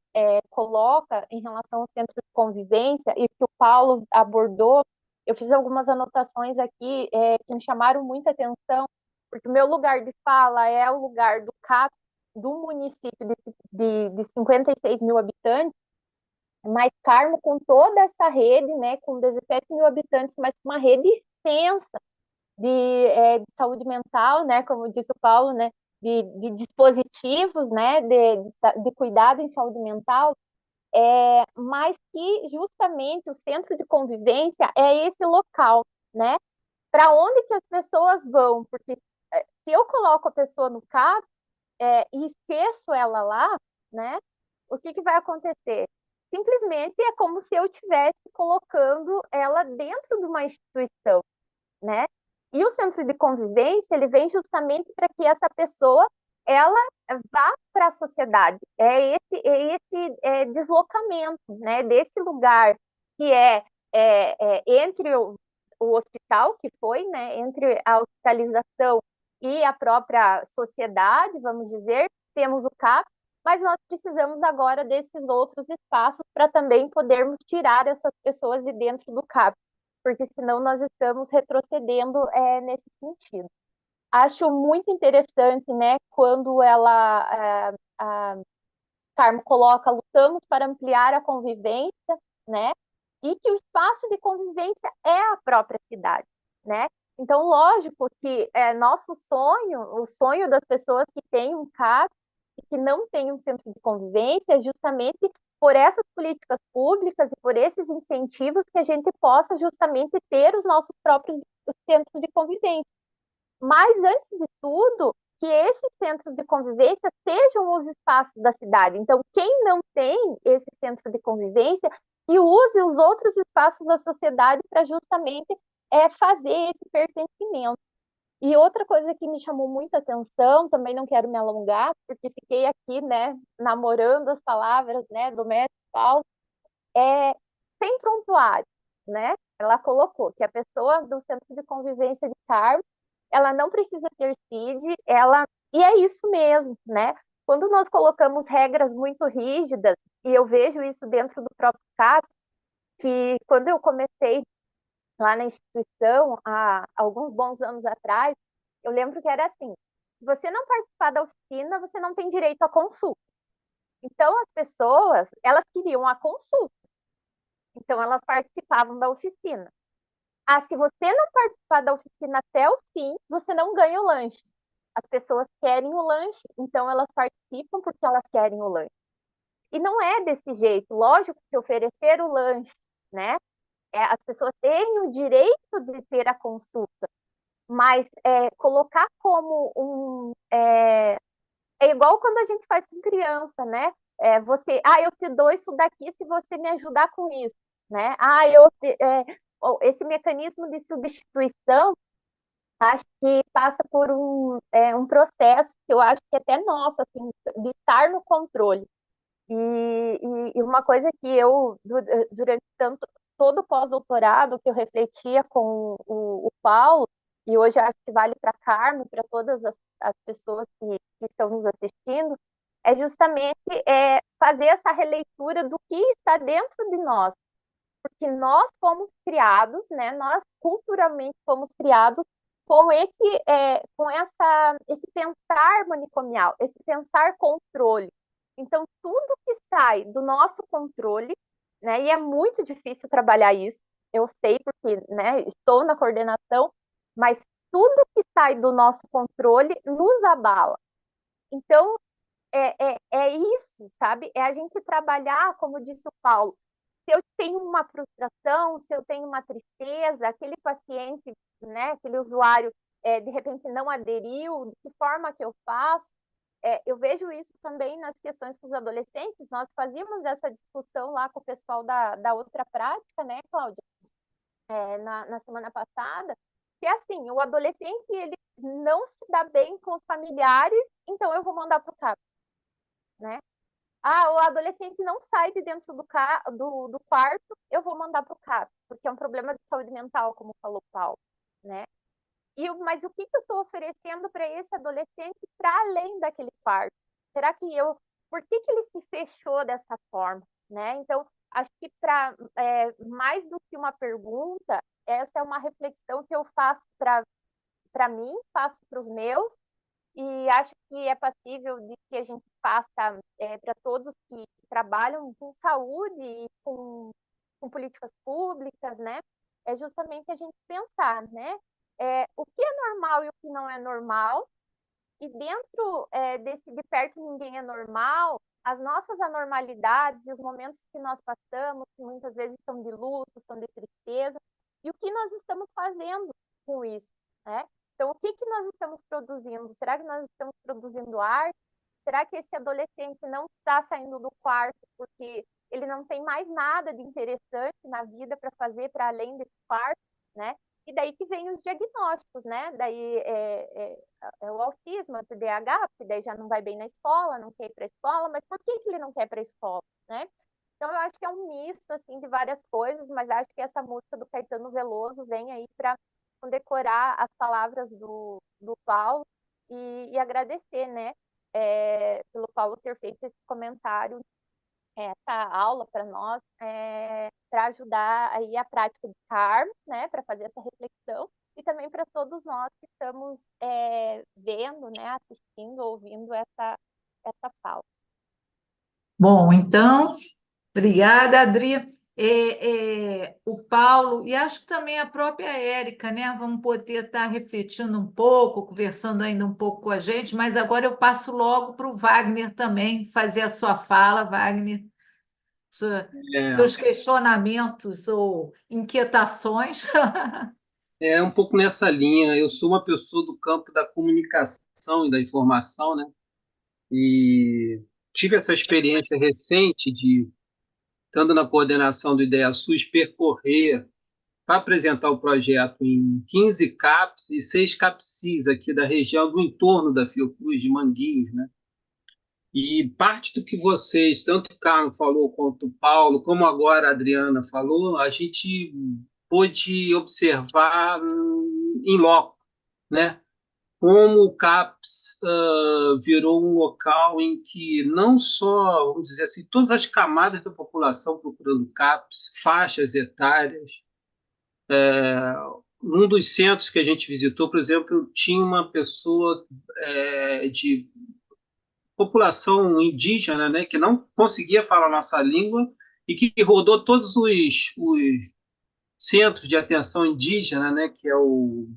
coloca em relação ao centro de convivência e que o Paulo abordou, eu fiz algumas anotações aqui que me chamaram muita atenção, porque o meu lugar de fala é o lugar do CAP, do município de 56 mil habitantes, mas Carmo com toda essa rede, né, com 17 mil habitantes, mas com uma rede extensa de saúde mental, né, como disse o Paulo, né, de dispositivos, né, de cuidado em saúde mental, mas que justamente o centro de convivência é esse local, né, para onde que as pessoas vão, porque Se eu coloco a pessoa no CAP e esqueço ela lá, né? O que vai acontecer? Simplesmente é como se eu estivesse colocando ela dentro de uma instituição, né? E o centro de convivência, ele vem justamente para que essa pessoa ela vá para a sociedade. É esse deslocamento, né? Desse lugar que entre o hospital, que foi, né? Entre a hospitalização e a própria sociedade, vamos dizer, temos o CAP, mas nós precisamos agora desses outros espaços para também podermos tirar essas pessoas de dentro do CAP, porque senão nós estamos retrocedendo nesse sentido. Acho muito interessante, né, quando a Carmo coloca, lutamos para ampliar a convivência, né, e que o espaço de convivência é a própria cidade, né? Então, lógico que nosso sonho, o sonho das pessoas que têm um CAP e que não têm um centro de convivência é justamente por essas políticas públicas e por esses incentivos que a gente possa justamente ter os nossos próprios centros de convivência. Mas, antes de tudo, que esses centros de convivência sejam os espaços da cidade. Então, quem não tem esse centro de convivência, que use os outros espaços da sociedade para justamente fazer esse pertencimento. E outra coisa que me chamou muita atenção, também não quero me alongar, porque fiquei aqui, né, namorando as palavras, né, do mestre Paulo, sem prontuário, né? Ela colocou que a pessoa do centro de convivência de Carmo, ela não precisa ter CID, e é isso mesmo, né? Quando nós colocamos regras muito rígidas, e eu vejo isso dentro do próprio CAP, que quando eu comecei lá na instituição, há alguns bons anos atrás, eu lembro que era assim, se você não participar da oficina, você não tem direito à consulta. Então, as pessoas, elas queriam a consulta. Então, elas participavam da oficina. Se você não participar da oficina até o fim, você não ganha o lanche. As pessoas querem o lanche, então elas participam porque elas querem o lanche. E não é desse jeito. Lógico que oferecer o lanche, né? As pessoas têm o direito de ter a consulta, mas colocar como é igual quando a gente faz com criança, né? Eu te dou isso daqui se você me ajudar com isso, né? Esse mecanismo de substituição, acho que passa por um processo que eu acho que é até nosso, assim, de estar no controle. E uma coisa que eu, durante todo o pós-doutorado, que eu refletia com o Paulo, e hoje acho que vale para a Carmo, para todas as pessoas que estão nos assistindo, é justamente fazer essa releitura do que está dentro de nós. Porque nós fomos criados, né? Nós culturalmente fomos criados com esse pensar manicomial, esse pensar controle. Então, tudo que sai do nosso controle, né? E é muito difícil trabalhar isso, eu sei porque, né, estou na coordenação, mas tudo que sai do nosso controle nos abala. Então, é isso, sabe? É a gente trabalhar, como disse o Paulo, se eu tenho uma frustração, se eu tenho uma tristeza, aquele paciente, né, aquele usuário, de repente não aderiu, de que forma que eu faço? Eu vejo isso também nas questões com os adolescentes. Nós fazíamos essa discussão lá com o pessoal da outra prática, né, Cláudia? Na semana passada, que é assim, o adolescente, ele não se dá bem com os familiares, então eu vou mandar para o CAP, né? O adolescente não sai de dentro do quarto, eu vou mandar para o CAP, porque é um problema de saúde mental, como falou o Paulo, né? Mas o que eu estou oferecendo para esse adolescente para além daquele quarto? Será que por que ele se fechou dessa forma, né? Então, acho que mais do que uma pergunta, essa é uma reflexão que eu faço para mim, faço para os meus, e acho que é passível de que a gente faça para todos que trabalham com saúde e com políticas públicas, né? É justamente a gente pensar, né? O que é normal e o que não é normal, e dentro desse de perto ninguém é normal, as nossas anormalidades e os momentos que nós passamos, que muitas vezes são de luto, são de tristeza, e o que nós estamos fazendo com isso, né? Então, Então, o que que nós estamos produzindo? Será que nós estamos produzindo arte? Será que esse adolescente não está saindo do quarto porque ele não tem mais nada de interessante na vida para fazer para além desse quarto, né? E daí que vem os diagnósticos, né? Daí é o autismo, o TDAH, porque daí já não vai bem na escola, não quer ir para a escola, mas por que que ele não quer ir para a escola, né? Então, eu acho que é um misto, assim, de várias coisas, mas acho que essa música do Caetano Veloso vem aí para condecorar as palavras do Paulo e agradecer, né, pelo Paulo ter feito esse comentário, essa aula para nós, para ajudar aí a prática de Karma, né, para fazer essa reflexão, e também para todos nós que estamos vendo, né, assistindo, ouvindo essa fala.
Bom, então, obrigada, Adri. O Paulo, e acho que também a própria Érica, né? Vamos poder estar refletindo um pouco, conversando ainda um pouco com a gente, mas agora eu passo logo para o Wagner também fazer a sua fala, Wagner,
É,
seus questionamentos ou inquietações.
é um pouco nessa linha. Eu sou uma pessoa do campo da comunicação e da informação, né? E tive essa experiência recente de, estando na coordenação do IDEA-SUS, percorrer para apresentar o projeto em 15 CAPs e 6 CAPSIs aqui da região do entorno da Fiocruz, de Manguinhos, né? E parte do que vocês, tanto o Carlos falou quanto o Paulo, como agora a Adriana falou, a gente pôde observar em loco, né? Como o CAPS virou um local em que não só, vamos dizer assim, todas as camadas da população procurando CAPS, faixas etárias. Um dos centros que a gente visitou, por exemplo, tinha uma pessoa de população indígena, né, que não conseguia falar a nossa língua e que rodou todos os centros de atenção indígena, né, que é o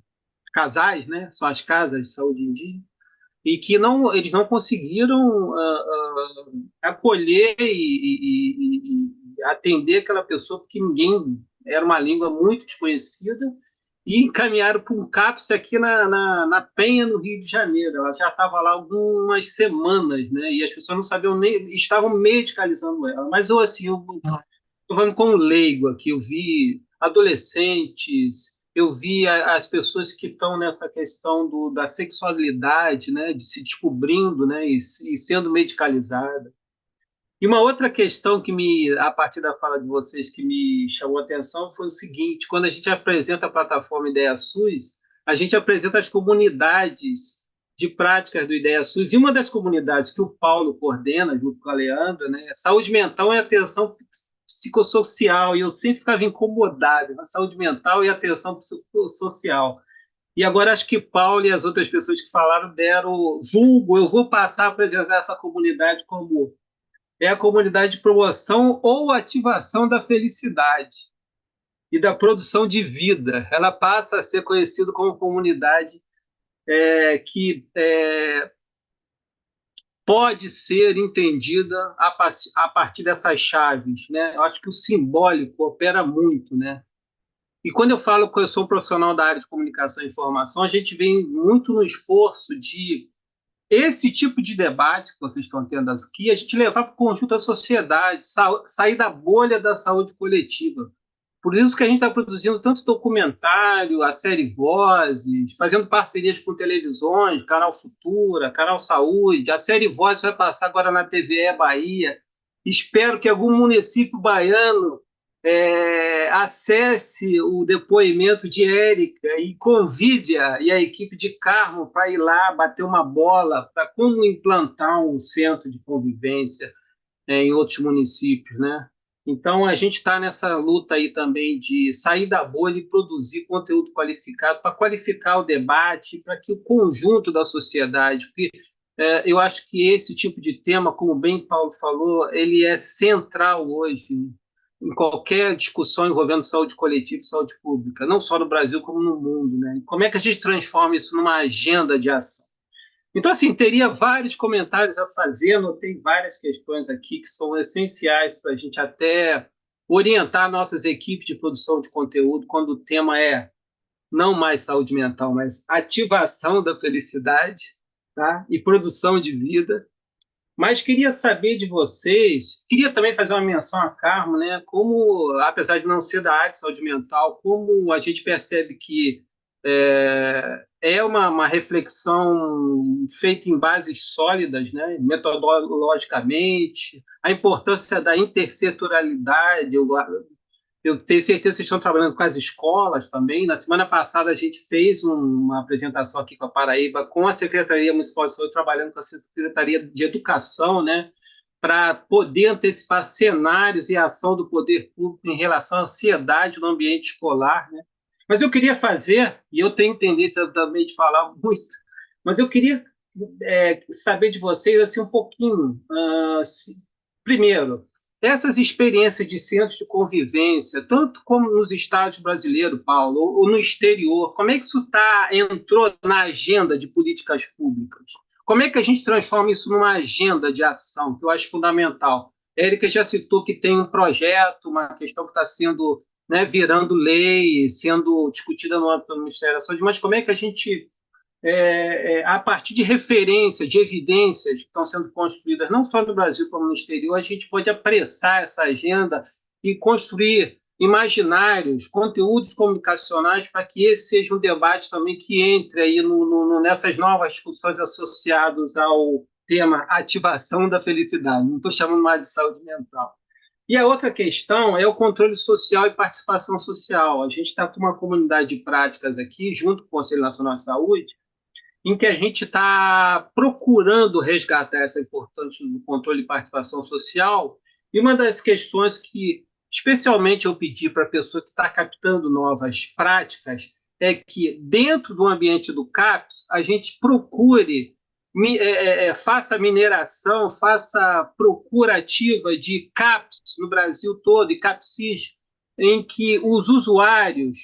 casais, né, são as casas de saúde indígena, e que não, eles não conseguiram acolher e atender aquela pessoa porque ninguém, era uma língua muito desconhecida, e encaminharam para um CAPS aqui na Penha, no Rio de Janeiro. Ela já estava lá algumas semanas, né? E as pessoas não sabiam nem, estavam medicalizando ela. Mas eu, assim, eu estou falando como leigo aqui, eu vi adolescentes, eu vi as pessoas que estão nessa questão da sexualidade, né, de se descobrindo, né, e sendo medicalizada. E uma outra questão a partir da fala de vocês, que me chamou a atenção foi o seguinte: quando a gente apresenta a plataforma IDEA-SUS, a gente apresenta as comunidades de práticas do IDEA-SUS, e uma das comunidades que o Paulo coordena, junto com a Leandra, né, é saúde mental e atenção psicossocial, e eu sempre ficava incomodado na saúde mental e atenção psicossocial. E agora acho que Paulo e as outras pessoas que falaram deram vulgo, eu vou passar a apresentar essa comunidade como a comunidade de promoção ou ativação da felicidade e da produção de vida. Ela passa a ser conhecida como comunidade que pode ser entendida a partir dessas chaves, né? Eu acho que o simbólico opera muito, né? E quando eu falo que eu sou um profissional da área de comunicação e informação, a gente vem muito no esforço de esse tipo de debate que vocês estão tendo aqui, a gente levar para o conjunto da sociedade, sair da bolha da saúde coletiva. Por isso que a gente está produzindo tanto documentário, a série Vozes, fazendo parcerias com televisões, Canal Futura, Canal Saúde. A série Vozes vai passar agora na TVE Bahia. Espero que algum município baiano acesse o depoimento de Érica e convide-a e a equipe de Carmo para ir lá bater uma bola para como implantar um centro de convivência em outros municípios, né? Então, a gente está nessa luta aí também de sair da bolha e produzir conteúdo qualificado para qualificar o debate, para que o conjunto da sociedade, porque eu acho que esse tipo de tema, como bem Paulo falou, ele é central hoje, né, em qualquer discussão envolvendo saúde coletiva e saúde pública, não só no Brasil, como no mundo, né? E como é que a gente transforma isso numa agenda de ação? Então, assim, teria vários comentários a fazer, anotei várias questões aqui que são essenciais para a gente até orientar nossas equipes de produção de conteúdo quando o tema é não mais saúde mental, mas ativação da felicidade, tá? E produção de vida. Mas queria saber de vocês, queria também fazer uma menção a Carmo, né? Como, apesar de não ser da área de saúde mental, como a gente percebe que é uma reflexão feita em bases sólidas, né? Metodologicamente, a importância da intersetorialidade. Eu tenho certeza que vocês estão trabalhando com as escolas também. Na semana passada, a gente fez uma apresentação aqui com a Paraíba, com a Secretaria Municipal de Saúde, trabalhando com a Secretaria de Educação, né, para poder antecipar cenários e ação do poder público em relação à ansiedade no ambiente escolar, né? Mas eu queria fazer, e eu tenho tendência também de falar muito, mas eu queria saber de vocês assim, um pouquinho. Primeiro, essas experiências de centros de convivência, tanto como nos estados brasileiros, Paulo, ou no exterior, como é que isso entrou na agenda de políticas públicas? Como é que a gente transforma isso numa agenda de ação, que eu acho fundamental? A Érica já citou que tem um projeto, uma questão que está sendo, né, virando lei, sendo discutida no âmbito do Ministério da Saúde, mas como é que a gente a partir de referências, de evidências que estão sendo construídas, não só no Brasil como no exterior, a gente pode apressar essa agenda e construir imaginários, conteúdos comunicacionais para que esse seja um debate também que entre aí nessas novas discussões associadas ao tema ativação da felicidade. Não estou chamando mais de saúde mental. E a outra questão é o controle social e participação social. A gente está com uma comunidade de práticas aqui, junto com o Conselho Nacional de Saúde, em que a gente está procurando resgatar essa importância do controle e participação social. E uma das questões que, especialmente, eu pedi para a pessoa que está captando novas práticas é que, dentro do ambiente do CAPS, a gente procure, faça mineração, faça procura ativa de CAPS no Brasil todo, e CAPSIS, em que os usuários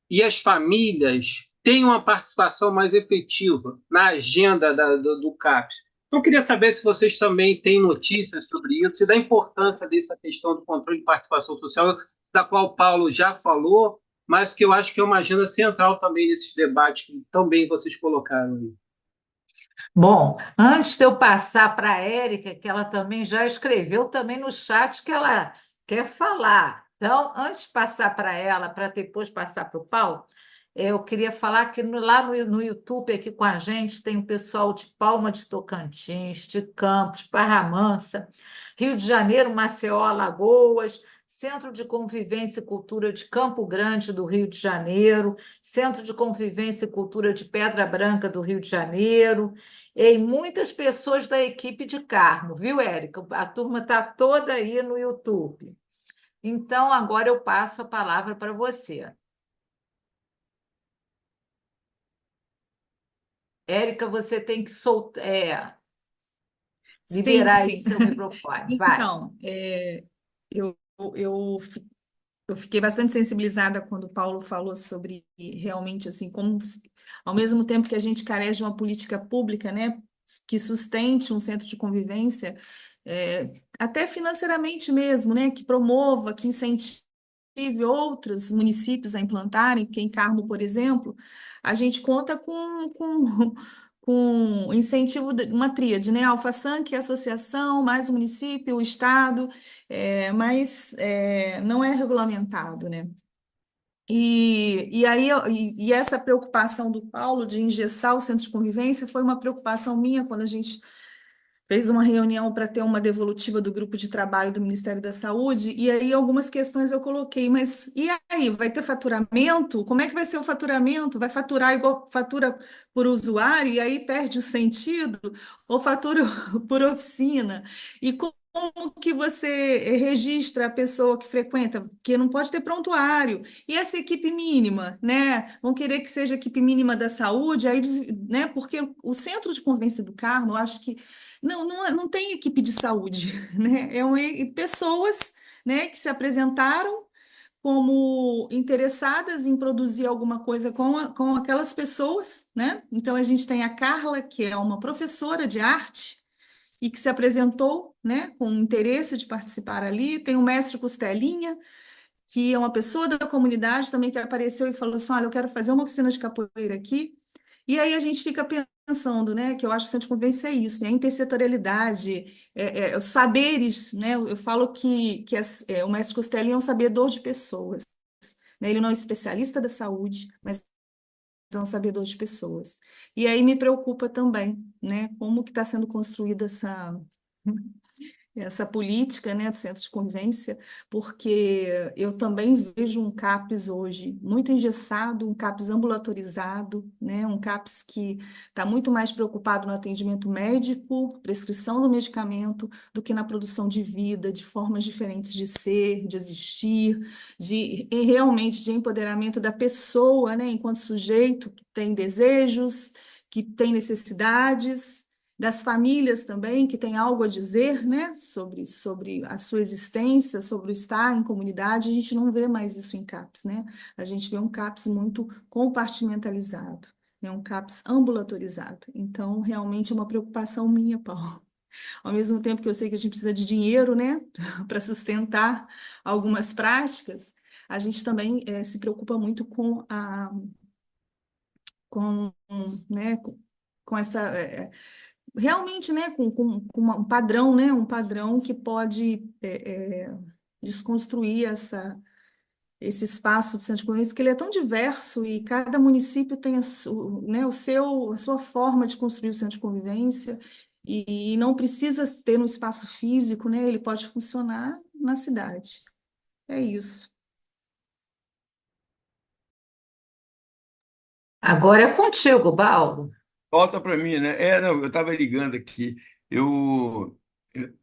e as famílias tenham uma participação mais efetiva na agenda do CAPS. Então, eu queria saber se vocês também têm notícias sobre isso e da importância dessa questão do controle de participação social, da qual o Paulo já falou, mas que eu acho que é uma agenda central também nesses debates que também vocês colocaram aí.
Bom, antes de eu passar para a Érica, que ela também já escreveu também no chat que ela quer falar. Então, antes de passar para ela, para depois passar para o Paulo, eu queria falar que lá no YouTube, aqui com a gente, tem o pessoal de Palma de Tocantins, de Campos, Barra Mansa, Rio de Janeiro, Maceió, Alagoas, Centro de Convivência e Cultura de Campo Grande, do Rio de Janeiro, Centro de Convivência e Cultura de Pedra Branca, do Rio de Janeiro, e muitas pessoas da equipe de Carmo, viu, Érica? A turma está toda aí no YouTube. Então, agora eu passo a palavra para você. Érica, você tem que liberar aí
Sim.
seu microfone. Vai.
Então, eu, eu, fi- eu fiquei bastante sensibilizada quando o Paulo falou sobre realmente assim, como ao mesmo tempo que a gente carece de uma política pública, né, que sustente um centro de convivência, até financeiramente mesmo, né, que promova, que incentive outros municípios a implantarem, porque em Carmo, por exemplo, a gente conta com incentivo de uma tríade, né? A Alfaçan, que é a associação, mais o município, o estado, mas não é regulamentado, né? E essa preocupação do Paulo de engessar o centro de convivência foi uma preocupação minha quando a gente fez uma reunião para ter uma devolutiva do grupo de trabalho do Ministério da Saúde, e aí algumas questões eu coloquei, mas e aí, vai ter faturamento? Como é que vai ser o faturamento? Vai faturar igual fatura por usuário, e aí perde o sentido? Ou fatura por oficina? E como que você registra a pessoa que frequenta? Porque não pode ter prontuário. E essa equipe mínima, né? Vão querer que seja a equipe mínima da saúde, aí, né? Porque o Centro de Convivência do Carmo, eu acho que não tem equipe de saúde, né? Pessoas, né, que se apresentaram como interessadas em produzir alguma coisa com aquelas pessoas, né? Então, a gente tem a Carla, que é uma professora de arte e que se apresentou, né, com interesse de participar ali. Tem o mestre Costelinha, que é uma pessoa da comunidade também que apareceu e falou assim, olha, eu quero fazer uma oficina de capoeira aqui. E aí a gente fica pensando, né, que eu acho que o centro de convivência é isso, é a intersetorialidade, os saberes, né, eu falo que o mestre Costelli é um sabedor de pessoas, né, ele não é especialista da saúde, mas é um sabedor de pessoas. E aí me preocupa também, né, como que está sendo construída essa política, né, do centro de convivência, porque eu também vejo um CAPS hoje muito engessado, um CAPS ambulatorizado, né, um CAPS que está muito mais preocupado no atendimento médico, prescrição do medicamento, do que na produção de vida, de formas diferentes de ser, de existir, e realmente de empoderamento da pessoa, né, enquanto sujeito que tem desejos, que tem necessidades, das famílias também, que têm algo a dizer, né, sobre a sua existência, sobre o estar em comunidade. A gente não vê mais isso em CAPS, né? A gente vê um CAPS muito compartimentalizado, né, um CAPS ambulatorizado. Então, realmente é uma preocupação minha, Paulo. Ao mesmo tempo que eu sei que a gente precisa de dinheiro, né, para sustentar algumas práticas, a gente também se preocupa muito com, né, com essa realmente, né, com um padrão, né, um padrão que pode desconstruir esse espaço de centro de convivência, que ele é tão diverso e cada município tem né, a sua forma de construir o centro de convivência e não precisa ter um espaço físico, né, ele pode funcionar na cidade. É isso.
Agora é contigo, Baldo.
Volta para mim, né? Não, eu estava ligando aqui.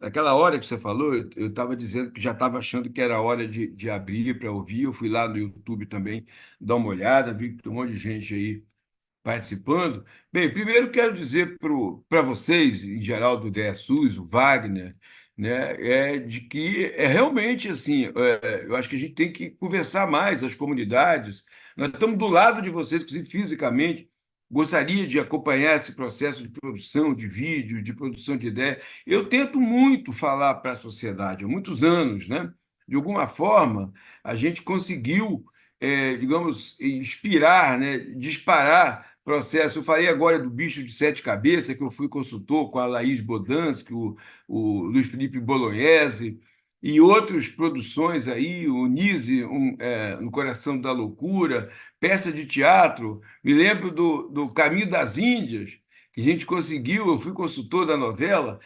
Aquela hora que você falou, eu estava dizendo que já estava achando que era hora de abrir para ouvir. Eu fui lá no YouTube também dar uma olhada, vi que tem um monte de gente aí participando. Bem, primeiro quero dizer para vocês, em geral do DSUS, o Wagner, né, de que é realmente assim, eu acho que a gente tem que conversar mais, as comunidades. Nós estamos do lado de vocês, inclusive fisicamente. Gostaria de acompanhar esse processo de produção de vídeos, de produção de ideia. Eu tento muito falar para a sociedade há muitos anos, né? De alguma forma, a gente conseguiu, digamos, inspirar, né? Disparar processo. Eu falei agora do Bicho de Sete Cabeças, que eu fui consultor com a Laís Bodansky, o Luiz Felipe Bolognese, e outras produções aí, o Nise, No Coração da Loucura, peça de teatro. Me lembro do Caminho das Índias, que a gente conseguiu, eu fui consultor da novela,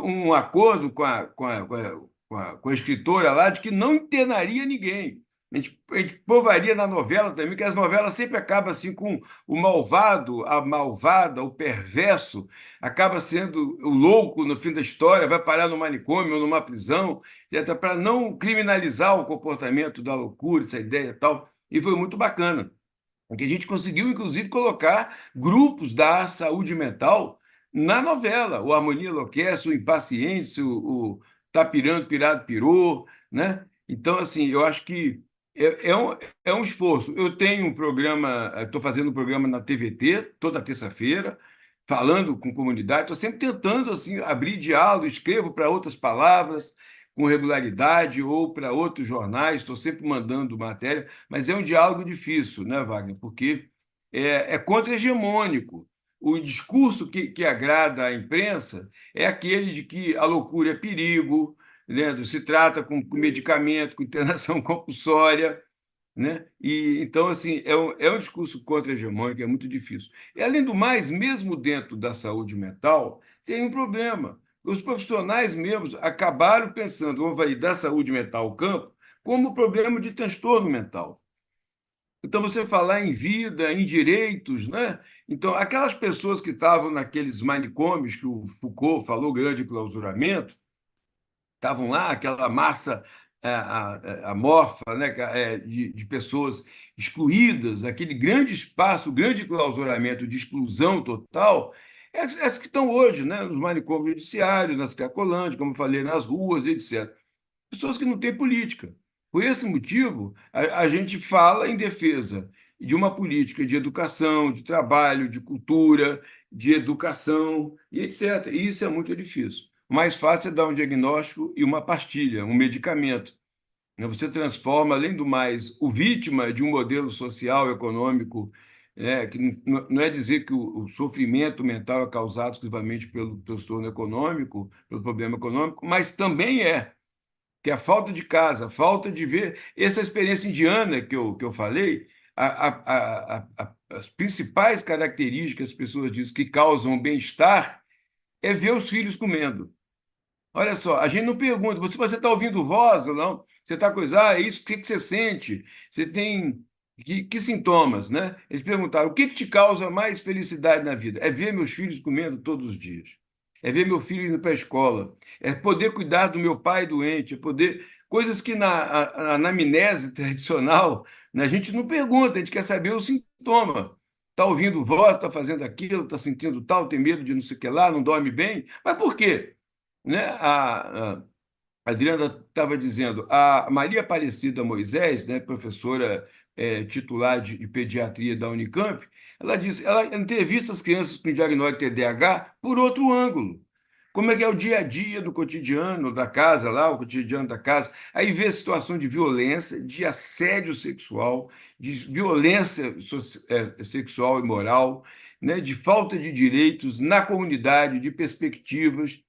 um acordo com a escritora lá de que não internaria ninguém. A gente provaria na novela também, que as novelas sempre acabam assim com o malvado, a malvada, o perverso, acaba sendo o louco no fim da história, vai parar no manicômio ou numa prisão, para não criminalizar o comportamento da loucura, essa ideia e tal. E foi muito bacana, porque a gente conseguiu, inclusive, colocar grupos da saúde mental na novela, o Harmonia Enlouquece, o Impaciência, o Tá Pirando, Pirado, Pirou, né? Então, assim, eu acho que é um esforço. Eu tenho um programa, estou fazendo um programa na TVT, toda terça-feira, falando com comunidade, estou sempre tentando assim, abrir diálogo, escrevo para outras palavras com regularidade ou para outros jornais, estou sempre mandando matéria, mas é um diálogo difícil, né, Wagner? Porque é contra-hegemônico. O discurso que agrada à imprensa é aquele de que a loucura é perigo, né? Se trata com medicamento, com internação compulsória, né? E então assim é um discurso contra-hegemônico, é muito difícil. E além do mais, mesmo dentro da saúde mental, tem um problema. Os profissionais mesmos acabaram pensando, vamos validar a saúde mental ao campo, como problema de transtorno mental. Então, você falar em vida, em direitos, né? Então, aquelas pessoas que estavam naqueles manicômios que o Foucault falou, grande clausuramento, estavam lá, aquela massa amorfa, né, de pessoas excluídas, aquele grande espaço, grande clausuramento de exclusão total, essas que estão hoje, né, nos manicômios judiciários, nas Cracolândias, como eu falei, nas ruas, etc. Pessoas que não têm política. Por esse motivo, a gente fala em defesa de uma política de educação, de trabalho, de cultura, de educação, e etc. E isso é muito difícil. O mais fácil é dar um diagnóstico e uma pastilha, um medicamento, né? Você transforma, além do mais, o vítima de um modelo social, econômico, né, que não é dizer que o sofrimento mental é causado exclusivamente pelo transtorno econômico, pelo problema econômico, mas também que é a falta de casa, a falta de ver essa experiência indiana que eu falei, as principais características que as pessoas dizem que causam bem-estar é ver os filhos comendo. Olha só, a gente não pergunta, você está ouvindo voz ou não? Você está coisa, é isso, o que você sente? Você tem que sintomas, né? Eles perguntaram, o que te causa mais felicidade na vida? É ver meus filhos comendo todos os dias. É ver meu filho indo para a escola. É poder cuidar do meu pai doente. É poder... Coisas que na anamnese tradicional, né, a gente não pergunta, a gente quer saber o sintoma. Está ouvindo voz, está fazendo aquilo, está sentindo tal, tem medo de não sei o que lá, não dorme bem. Mas por quê? Né? A Adriana estava dizendo, a Maria Aparecida Moisés, né, professora titular de pediatria da Unicamp, ela disse, ela entrevista as crianças com diagnóstico de TDAH por outro ângulo. Como é que é o dia a dia do cotidiano da casa lá, o cotidiano da casa, aí vê situação de violência, de assédio sexual, de violência sexual e moral, né, de falta de direitos na comunidade, de perspectivas,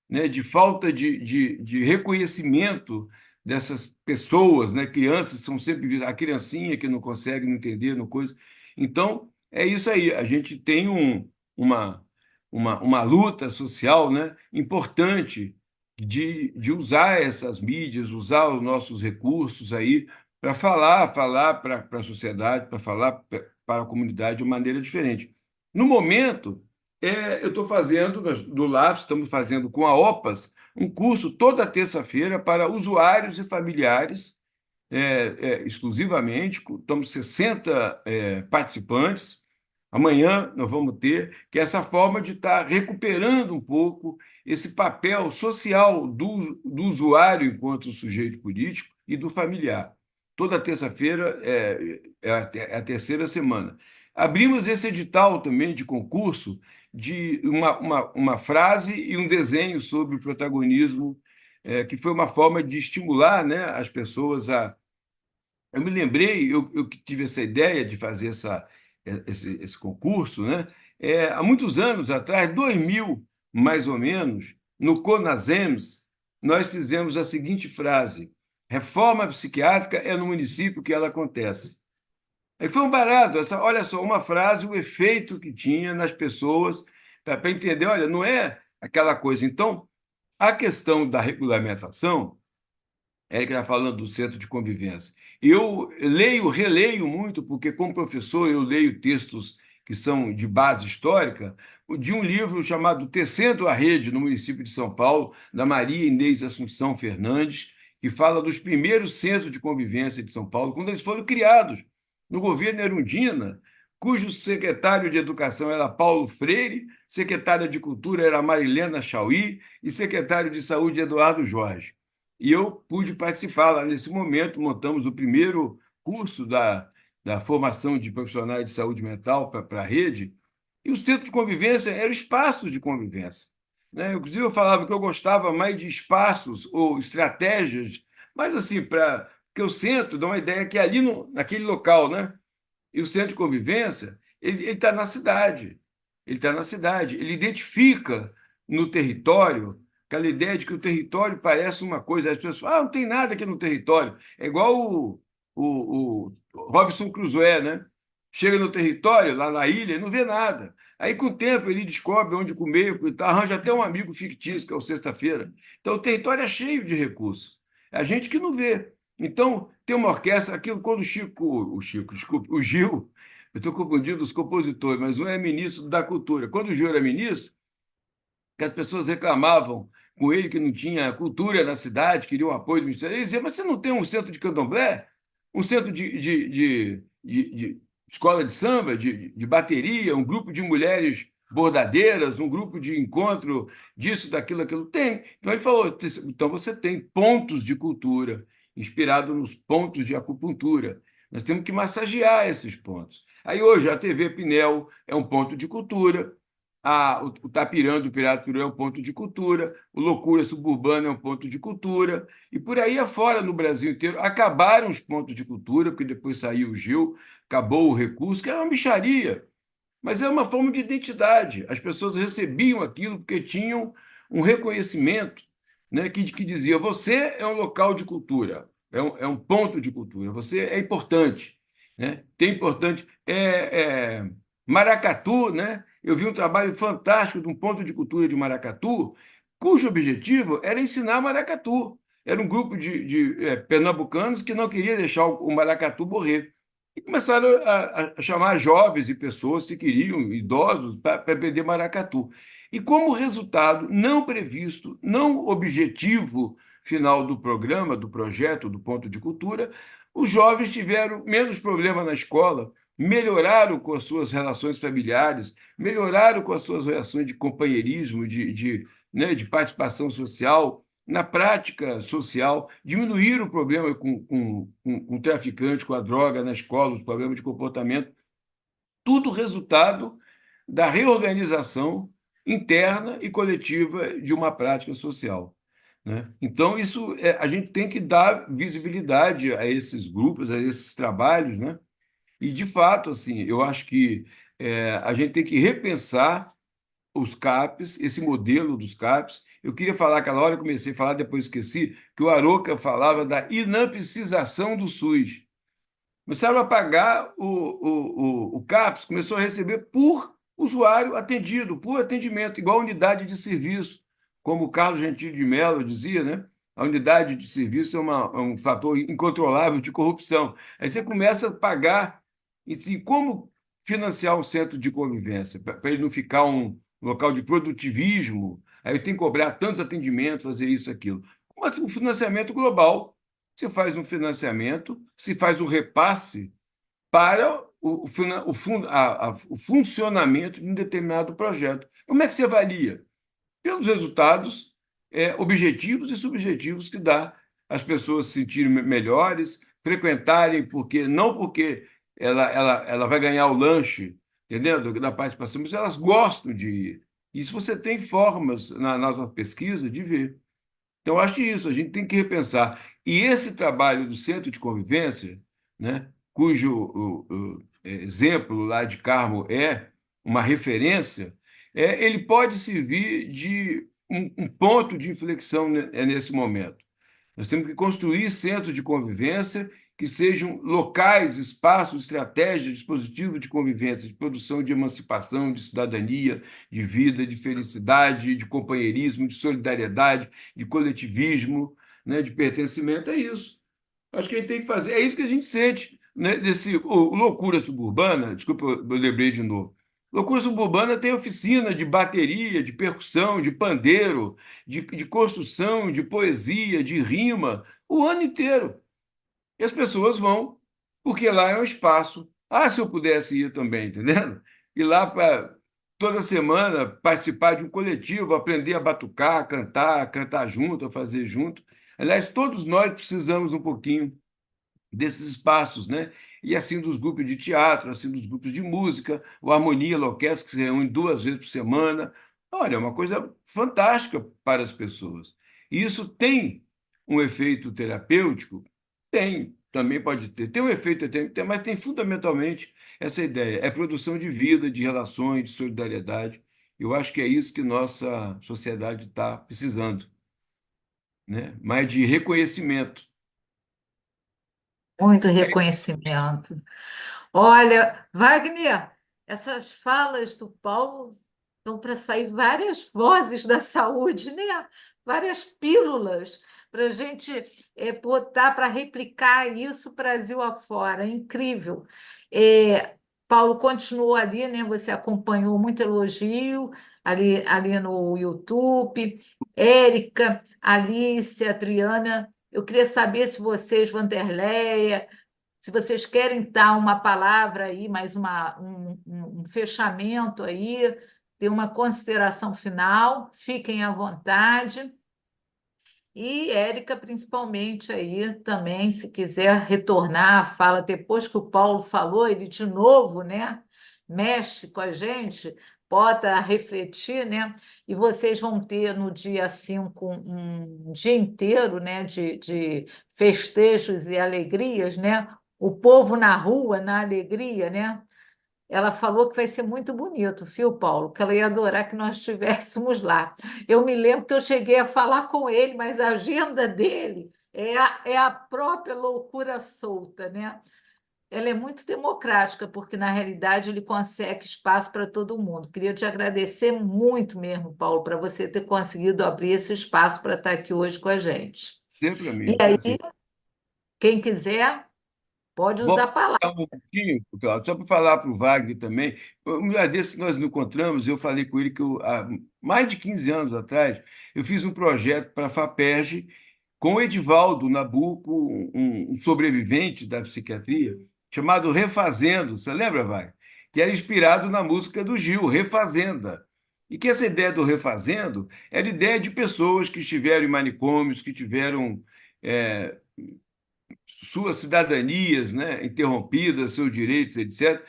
né, de falta de reconhecimento dessas pessoas, né, crianças são sempre vistas, a criancinha que não consegue não entender, não coisa. Então, é isso aí, a gente tem uma luta social, né, importante de usar essas mídias, usar os nossos recursos aí para falar para a sociedade, para falar para a comunidade de uma maneira diferente. No momento, eu estou fazendo, do LAPS, estamos fazendo com a OPAS, um curso toda terça-feira para usuários e familiares, exclusivamente, estamos 60 participantes. Amanhã nós vamos ter, que é essa forma de estar recuperando um pouco esse papel social do usuário enquanto sujeito político e do familiar. Toda terça-feira é a terceira semana. Abrimos esse edital também de concurso de uma frase e um desenho sobre o protagonismo, que foi uma forma de estimular, né, as pessoas a... Eu me lembrei, eu que tive essa ideia de fazer esse concurso, né, há muitos anos atrás, 2000, mais ou menos, no CONASEMS, nós fizemos a seguinte frase: reforma psiquiátrica é no município que ela acontece. Aí foi um barato, olha só, uma frase, o efeito que tinha nas pessoas, para entender, olha, não é aquela coisa. Então, a questão da regulamentação, Érica está falando do centro de convivência. Eu leio, releio muito, porque, como professor, eu leio textos que são de base histórica, de um livro chamado Tecendo a Rede, no município de São Paulo, da Maria Inês Assunção Fernandes, que fala dos primeiros centros de convivência de São Paulo, quando eles foram criados no governo Erundina, cujo secretário de Educação era Paulo Freire, secretária de Cultura era Marilena Chauí e secretário de Saúde Eduardo Jorge. E eu pude participar lá nesse momento, montamos o primeiro curso da formação de profissionais de saúde mental para a rede, e o centro de convivência era o espaço de convivência, né? Inclusive, eu falava que eu gostava mais de espaços ou estratégias, mas assim, porque o centro dá uma ideia que ali naquele local, né? E o centro de convivência, ele está na cidade, ele identifica no território aquela ideia de que o território parece uma coisa, as pessoas falam, não tem nada aqui no território, é igual o Robinson Crusoe, né? Chega no território, lá na ilha, e não vê nada. Aí, com o tempo, ele descobre onde comer, arranja até um amigo fictício, que é o Sexta-feira. Então, o território é cheio de recursos. É a gente que não vê. Então, tem uma orquestra, aquilo quando desculpe, o Gil, eu estou confundindo os compositores, mas um é ministro da Cultura. Quando o Gil era ministro, que as pessoas reclamavam com ele que não tinha cultura na cidade, queriam apoio do Ministério, ele dizia, mas você não tem um centro de candomblé? Um centro de escola de samba, de bateria, um grupo de mulheres bordadeiras, um grupo de encontro disso, daquilo, aquilo? Tem. Então ele falou, então você tem pontos de cultura, inspirado nos pontos de acupuntura. Nós temos que massagear esses pontos. Aí hoje a TV Pinel é um ponto de cultura, o Tapirã do Piratuba é um ponto de cultura, o Loucura Suburbana é um ponto de cultura, e por aí afora, no Brasil inteiro, acabaram os pontos de cultura, porque depois saiu o Gil, acabou o recurso, que era uma mixaria, mas é uma forma de identidade. As pessoas recebiam aquilo porque tinham um reconhecimento, né, que dizia: você é um local de cultura, é um ponto de cultura, você é importante. Né? Tem importante. Maracatu, né? Eu vi um trabalho fantástico de um ponto de cultura de Maracatu, cujo objetivo era ensinar maracatu. Era um grupo de pernambucanos que não queria deixar o maracatu morrer. E começaram a chamar jovens e pessoas que queriam, idosos, para aprender maracatu. E como resultado não previsto, não objetivo final do programa, do projeto, do ponto de cultura, os jovens tiveram menos problema na escola, melhoraram com as suas relações familiares, melhoraram com as suas relações de companheirismo, né, de participação social, na prática social, diminuir o problema com o traficante, com a droga na escola, os problemas de comportamento, tudo resultado da reorganização interna e coletiva de uma prática social. Né? Então, a gente tem que dar visibilidade a esses grupos, a esses trabalhos, né? E, de fato, assim, eu acho que a gente tem que repensar os CAPs, esse modelo dos CAPs. Eu queria falar aquela hora, comecei a falar, depois esqueci, que o Aroca falava da inampicização do SUS. Começaram a pagar o CAPS, começou a receber por usuário atendido, por atendimento, igual unidade de serviço, como o Carlos Gentil de Mello dizia, né? A unidade de serviço é um fator incontrolável de corrupção. Aí você começa a pagar, e como financiar um centro de convivência, para ele não ficar um local de produtivismo, aí eu tenho que cobrar tantos atendimentos, fazer isso, aquilo. Mas o financiamento global, você faz um financiamento, se faz um repasse para o funcionamento de um determinado projeto. Como é que você avalia? Pelos resultados objetivos e subjetivos que dá as pessoas se sentirem melhores, frequentarem, não porque ela vai ganhar o lanche, entendeu? Da participação, mas elas gostam de ir. Isso você tem formas na nossa pesquisa de ver. Então, eu acho isso, a gente tem que repensar. E esse trabalho do centro de convivência, né, cujo exemplo lá de Carmo é uma referência, ele pode servir de um ponto de inflexão nesse momento. Nós temos que construir centros de convivência que sejam locais, espaços, estratégias, dispositivos de convivência, de produção de emancipação, de cidadania, de vida, de felicidade, de companheirismo, de solidariedade, de coletivismo, né, de pertencimento. É isso. Acho que a gente tem que fazer. É isso que a gente sente, né, Loucura Suburbana. Desculpa, eu lembrei de novo. Loucura Suburbana tem oficina de bateria, de percussão, de pandeiro, de construção, de poesia, de rima, o ano inteiro. E as pessoas vão, porque lá é um espaço. Ah, se eu pudesse ir também, entendendo? Ir lá para toda semana participar de um coletivo, aprender a batucar, cantar junto, fazer junto. Aliás, todos nós precisamos um pouquinho desses espaços, né? E assim dos grupos de teatro, assim dos grupos de música, o Harmonia Orquestra, que se reúne 2 vezes por semana. Olha, é uma coisa fantástica para as pessoas. E isso tem um efeito terapêutico? Tem, também pode ter. Tem um efeito terapêutico, mas tem fundamentalmente essa ideia, é produção de vida, de relações, de solidariedade. Eu acho que é isso que nossa sociedade está precisando, né? Mais de reconhecimento.
Muito reconhecimento. Olha, Wagner, essas falas do Paulo estão para sair várias vozes da saúde, né? Várias pílulas para a gente botar para replicar isso Brasil afora. É incrível. Paulo continuou ali, né? Você acompanhou muito elogio ali no YouTube. Érica, Alice, Adriana, eu queria saber se vocês, Vanderleia, se vocês querem dar uma palavra aí, mais um fechamento aí, ter uma consideração final, fiquem à vontade. E Érica, principalmente aí também, se quiser retornar, fala depois que o Paulo falou, ele de novo, né? Mexe com a gente, bota a refletir, né? E vocês vão ter no dia 5 um dia inteiro, né, de festejos e alegrias, né? O povo na rua, na alegria, né? Ela falou que vai ser muito bonito, viu, Paulo? Que ela ia adorar que nós estivéssemos lá. Eu me lembro que eu cheguei a falar com ele, mas a agenda dele é a própria loucura solta, né? Ela é muito democrática, porque na realidade ele consegue espaço para todo mundo. Queria te agradecer muito mesmo, Paulo, para você ter conseguido abrir esse espaço para estar aqui hoje com a gente.
Sempre a mim,
E
um
aí,
prazer.
quem quiser, pode
Vou
usar a palavra.
aproveitar um pouquinho, Cláudio, só para falar para o Wagner também. Um dia desses que nós nos encontramos, eu falei com ele que há mais de 15 anos atrás, eu fiz um projeto para a FAPERJ com o Edivaldo Nabuco, um sobrevivente da psiquiatria, chamado Refazendo. Você lembra, Wagner? Que era inspirado na música do Gil, Refazenda. E que essa ideia do refazendo era ideia de pessoas que estiveram em manicômios, que tiveram é, suas cidadanias, né, interrompidas, seus direitos, etc.,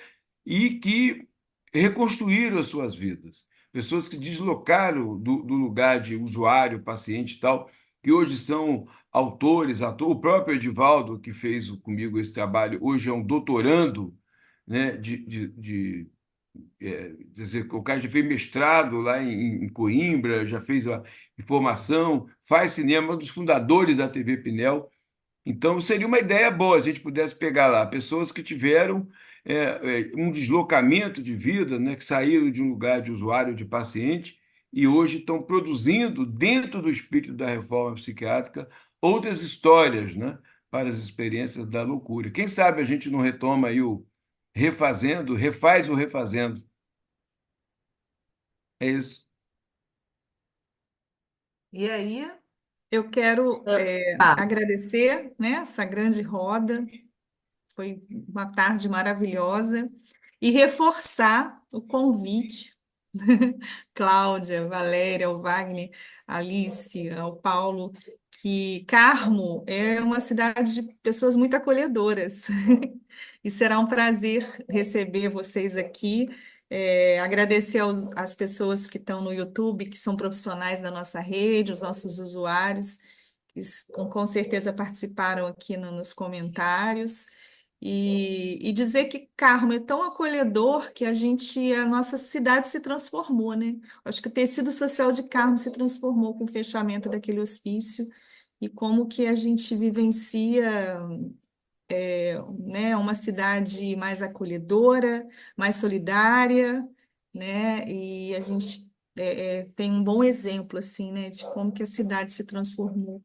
e que reconstruíram as suas vidas. Pessoas que deslocaram do lugar de usuário, paciente e tal, que hoje são autores, o próprio Edivaldo, que fez comigo esse trabalho, hoje é um doutorando, né, quer dizer, o cara já fez mestrado lá em Coimbra, já fez a formação, faz cinema, um dos fundadores da TV Pinel. Então, seria uma ideia boa se a gente pudesse pegar lá pessoas que tiveram um deslocamento de vida, né, que saíram de um lugar de usuário, de paciente, e hoje estão produzindo, dentro do espírito da reforma psiquiátrica, outras histórias, né, para as experiências da loucura. Quem sabe a gente não retoma aí o refazendo, refaz o refazendo. É isso.
E aí,
Eu quero
fala.
agradecer, né, essa grande roda, foi uma tarde maravilhosa, e reforçar o convite, Cláudia, Valéria, o Wagner, Alice, ao Paulo, que Carmo é uma cidade de pessoas muito acolhedoras, e será um prazer receber vocês aqui. Agradecer às pessoas que estão no YouTube, que são profissionais da nossa rede, os nossos usuários, que com certeza participaram aqui nos comentários. E dizer que Carmo é tão acolhedor que a nossa cidade se transformou, né? Acho que o tecido social de Carmo se transformou com o fechamento daquele hospício e como que a gente vivencia, né, uma cidade mais acolhedora, mais solidária, né? E a gente tem um bom exemplo, assim, né, de como que a cidade se transformou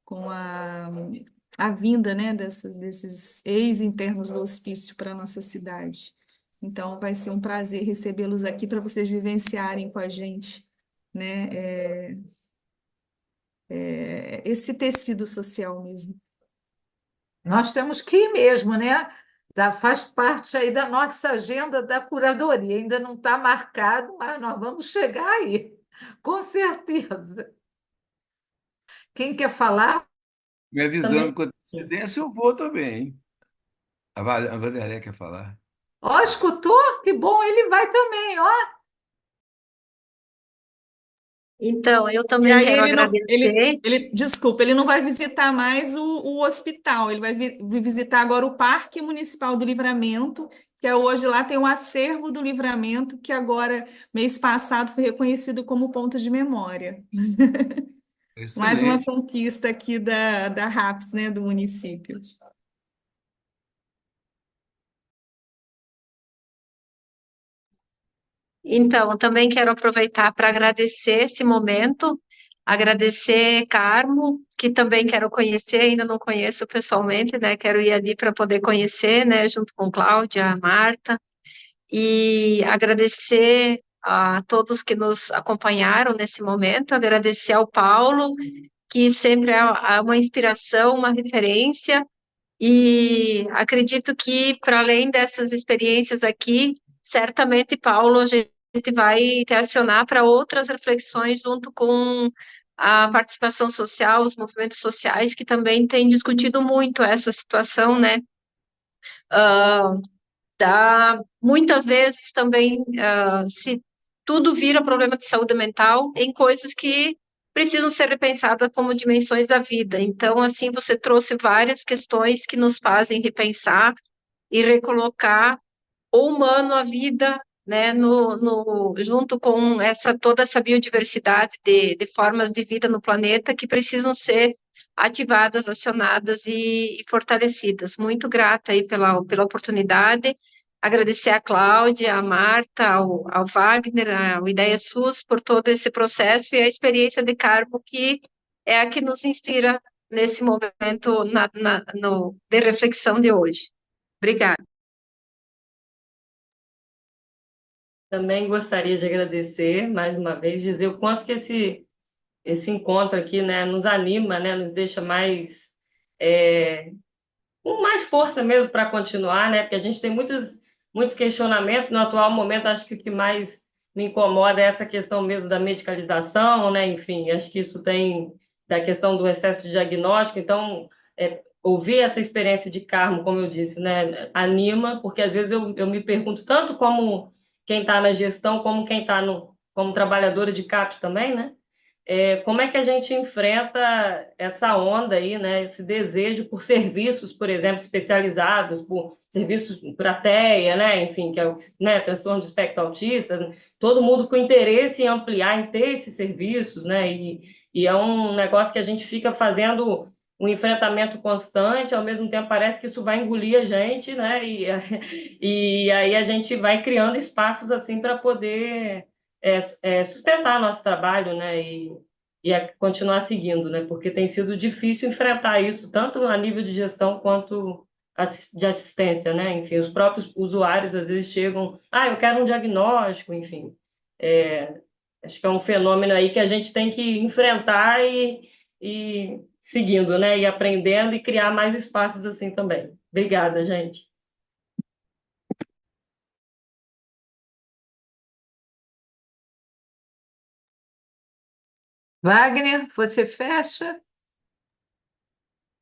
com a vinda, né, desses ex-internos do hospício para a nossa cidade. Então, vai ser um prazer recebê-los aqui para vocês vivenciarem com a gente, né, esse tecido social mesmo.
Nós temos que ir mesmo, né? Faz parte aí da nossa agenda da curadoria. Ainda não está marcado, mas nós vamos chegar aí, com certeza. Quem quer falar?
Me avisando
Também.
com antecedência, eu vou também, hein? A Vanderlei quer falar.
Ó, escutou? Que bom, ele vai também, ó.
Então, eu
E
também
aí
quero
ele,
agradecer.
desculpa, ele não vai visitar mais o hospital, ele vai visitar agora o Parque Municipal do Livramento, que hoje lá tem um acervo do Livramento, que agora, mês passado, foi reconhecido como ponto de memória. Mais uma
Excelente.
conquista aqui da RAPS, né, do município.
Então, eu também quero aproveitar para agradecer esse momento, agradecer Carmo, que também quero conhecer, ainda não conheço pessoalmente, né? Quero ir ali para poder conhecer, né? Junto com Cláudia, a Marta, e agradecer a todos que nos acompanharam nesse momento, agradecer ao Paulo, que sempre é uma inspiração, uma referência, e acredito que, para além dessas experiências aqui, certamente, Paulo, a gente vai te acionar para outras reflexões junto com a participação social, os movimentos sociais, que também têm discutido muito essa situação, né? Muitas vezes também se
tudo vira problema de saúde mental em coisas que precisam ser repensadas como dimensões da vida. Então, assim, você trouxe várias questões que nos fazem repensar e recolocar o humano, a vida, né, junto com toda essa biodiversidade de formas de vida no planeta que precisam ser ativadas, acionadas e fortalecidas. Muito grata aí pela oportunidade. Agradecer a Cláudia, a Marta, ao Wagner, ao Ideia SUS por todo esse processo e a experiência de Carmo, que é a que nos inspira nesse momento de reflexão de hoje. Obrigada.
Também gostaria de agradecer mais uma vez, dizer o quanto que esse encontro aqui, né, nos anima, né, nos deixa com mais força mesmo para continuar, né, porque a gente tem muitos questionamentos. No atual momento, acho que o que mais me incomoda é essa questão mesmo da medicalização, né, enfim, acho que isso tem da questão do excesso de diagnóstico. Então, ouvir essa experiência de Carmo, como eu disse, né, anima, porque às vezes eu me pergunto tanto como quem está na gestão, como quem está como trabalhadora de CAPES também, né? Como é que a gente enfrenta essa onda aí, né? Esse desejo por serviços, por exemplo, especializados, por serviços para TEA, né? Enfim, que é o, né, transtorno de espectro autista, né? Todo mundo com interesse em ampliar, em ter esses serviços, né? E é um negócio que a gente fica fazendo um enfrentamento constante, ao mesmo tempo parece que isso vai engolir a gente, né? E aí a gente vai criando espaços assim para poder sustentar nosso trabalho, né? Continuar seguindo, né? Porque tem sido difícil enfrentar isso, tanto a nível de gestão quanto de assistência, né? Enfim, os próprios usuários às vezes chegam, eu quero um diagnóstico, enfim. Acho que é um fenômeno aí que a gente tem que enfrentar e seguindo, né? E aprendendo e criar mais espaços assim também. Obrigada, gente.
Wagner, você fecha?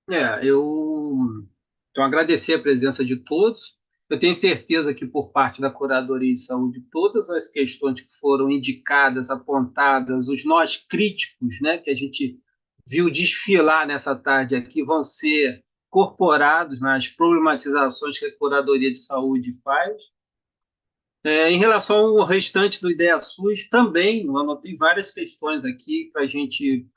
Então, agradecer a presença de todos. Eu tenho certeza que, por parte da Curadoria de Saúde, todas as questões que foram indicadas, apontadas, os nós críticos, né, que a gente viu desfilar nessa tarde aqui, vão ser incorporados nas problematizações que a Curadoria de Saúde faz. Em relação ao restante do Ideia SUS, também eu anotei várias questões aqui para a gente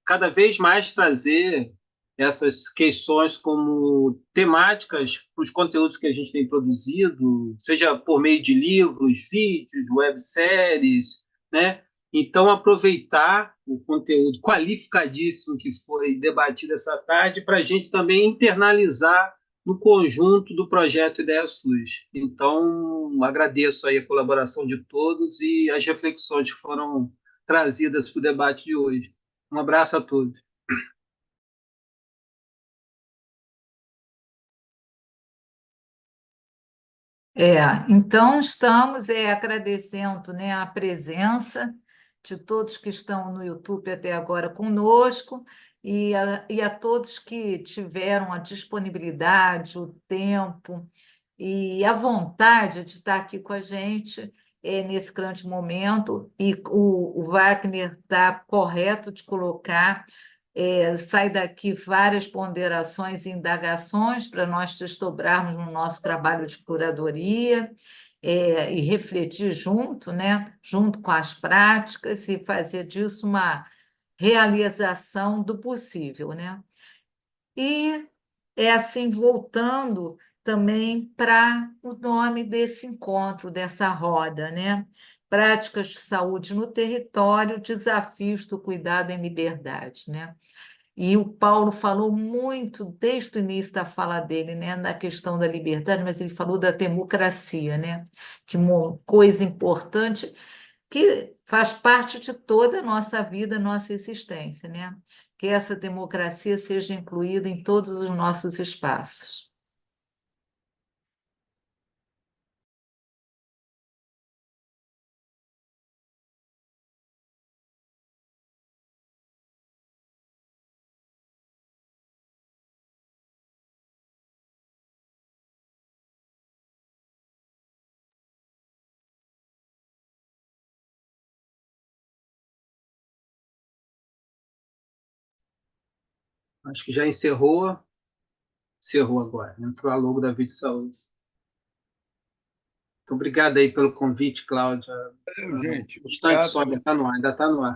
cada vez mais trazer essas questões como temáticas para os conteúdos que a gente tem produzido, seja por meio de livros, vídeos, webséries, né? Então, aproveitar o conteúdo qualificadíssimo que foi debatido essa tarde para a gente também internalizar no conjunto do projeto Ideia SUS. Então, agradeço aí a colaboração de todos e as reflexões que foram trazidas para o debate de hoje. Um abraço a todos.
Então estamos agradecendo, né, a presença de todos que estão no YouTube até agora conosco e a todos que tiveram a disponibilidade, o tempo e a vontade de estar aqui com a gente nesse grande momento. E o Wagner está correto de colocar. Sai daqui várias ponderações e indagações para nós desdobrarmos no nosso trabalho de curadoria, e refletir junto, né, junto com as práticas e fazer disso uma realização do possível, né? E assim, voltando também para o nome desse encontro, dessa roda, né? Práticas de saúde no território, desafios do cuidado em liberdade, né? E o Paulo falou muito, desde o início da fala dele, né, na questão da liberdade, mas ele falou da democracia, né? Que uma coisa importante que faz parte de toda a nossa vida, nossa existência, né? Que essa democracia seja incluída em todos os nossos espaços.
Acho que já encerrou. Encerrou agora. Entrou a logo da Vídeo Saúde. Então, obrigado aí pelo convite, Cláudia.
Valeu, gente.
Um instante
Obrigado.
só, ainda está no ar, ainda está no ar.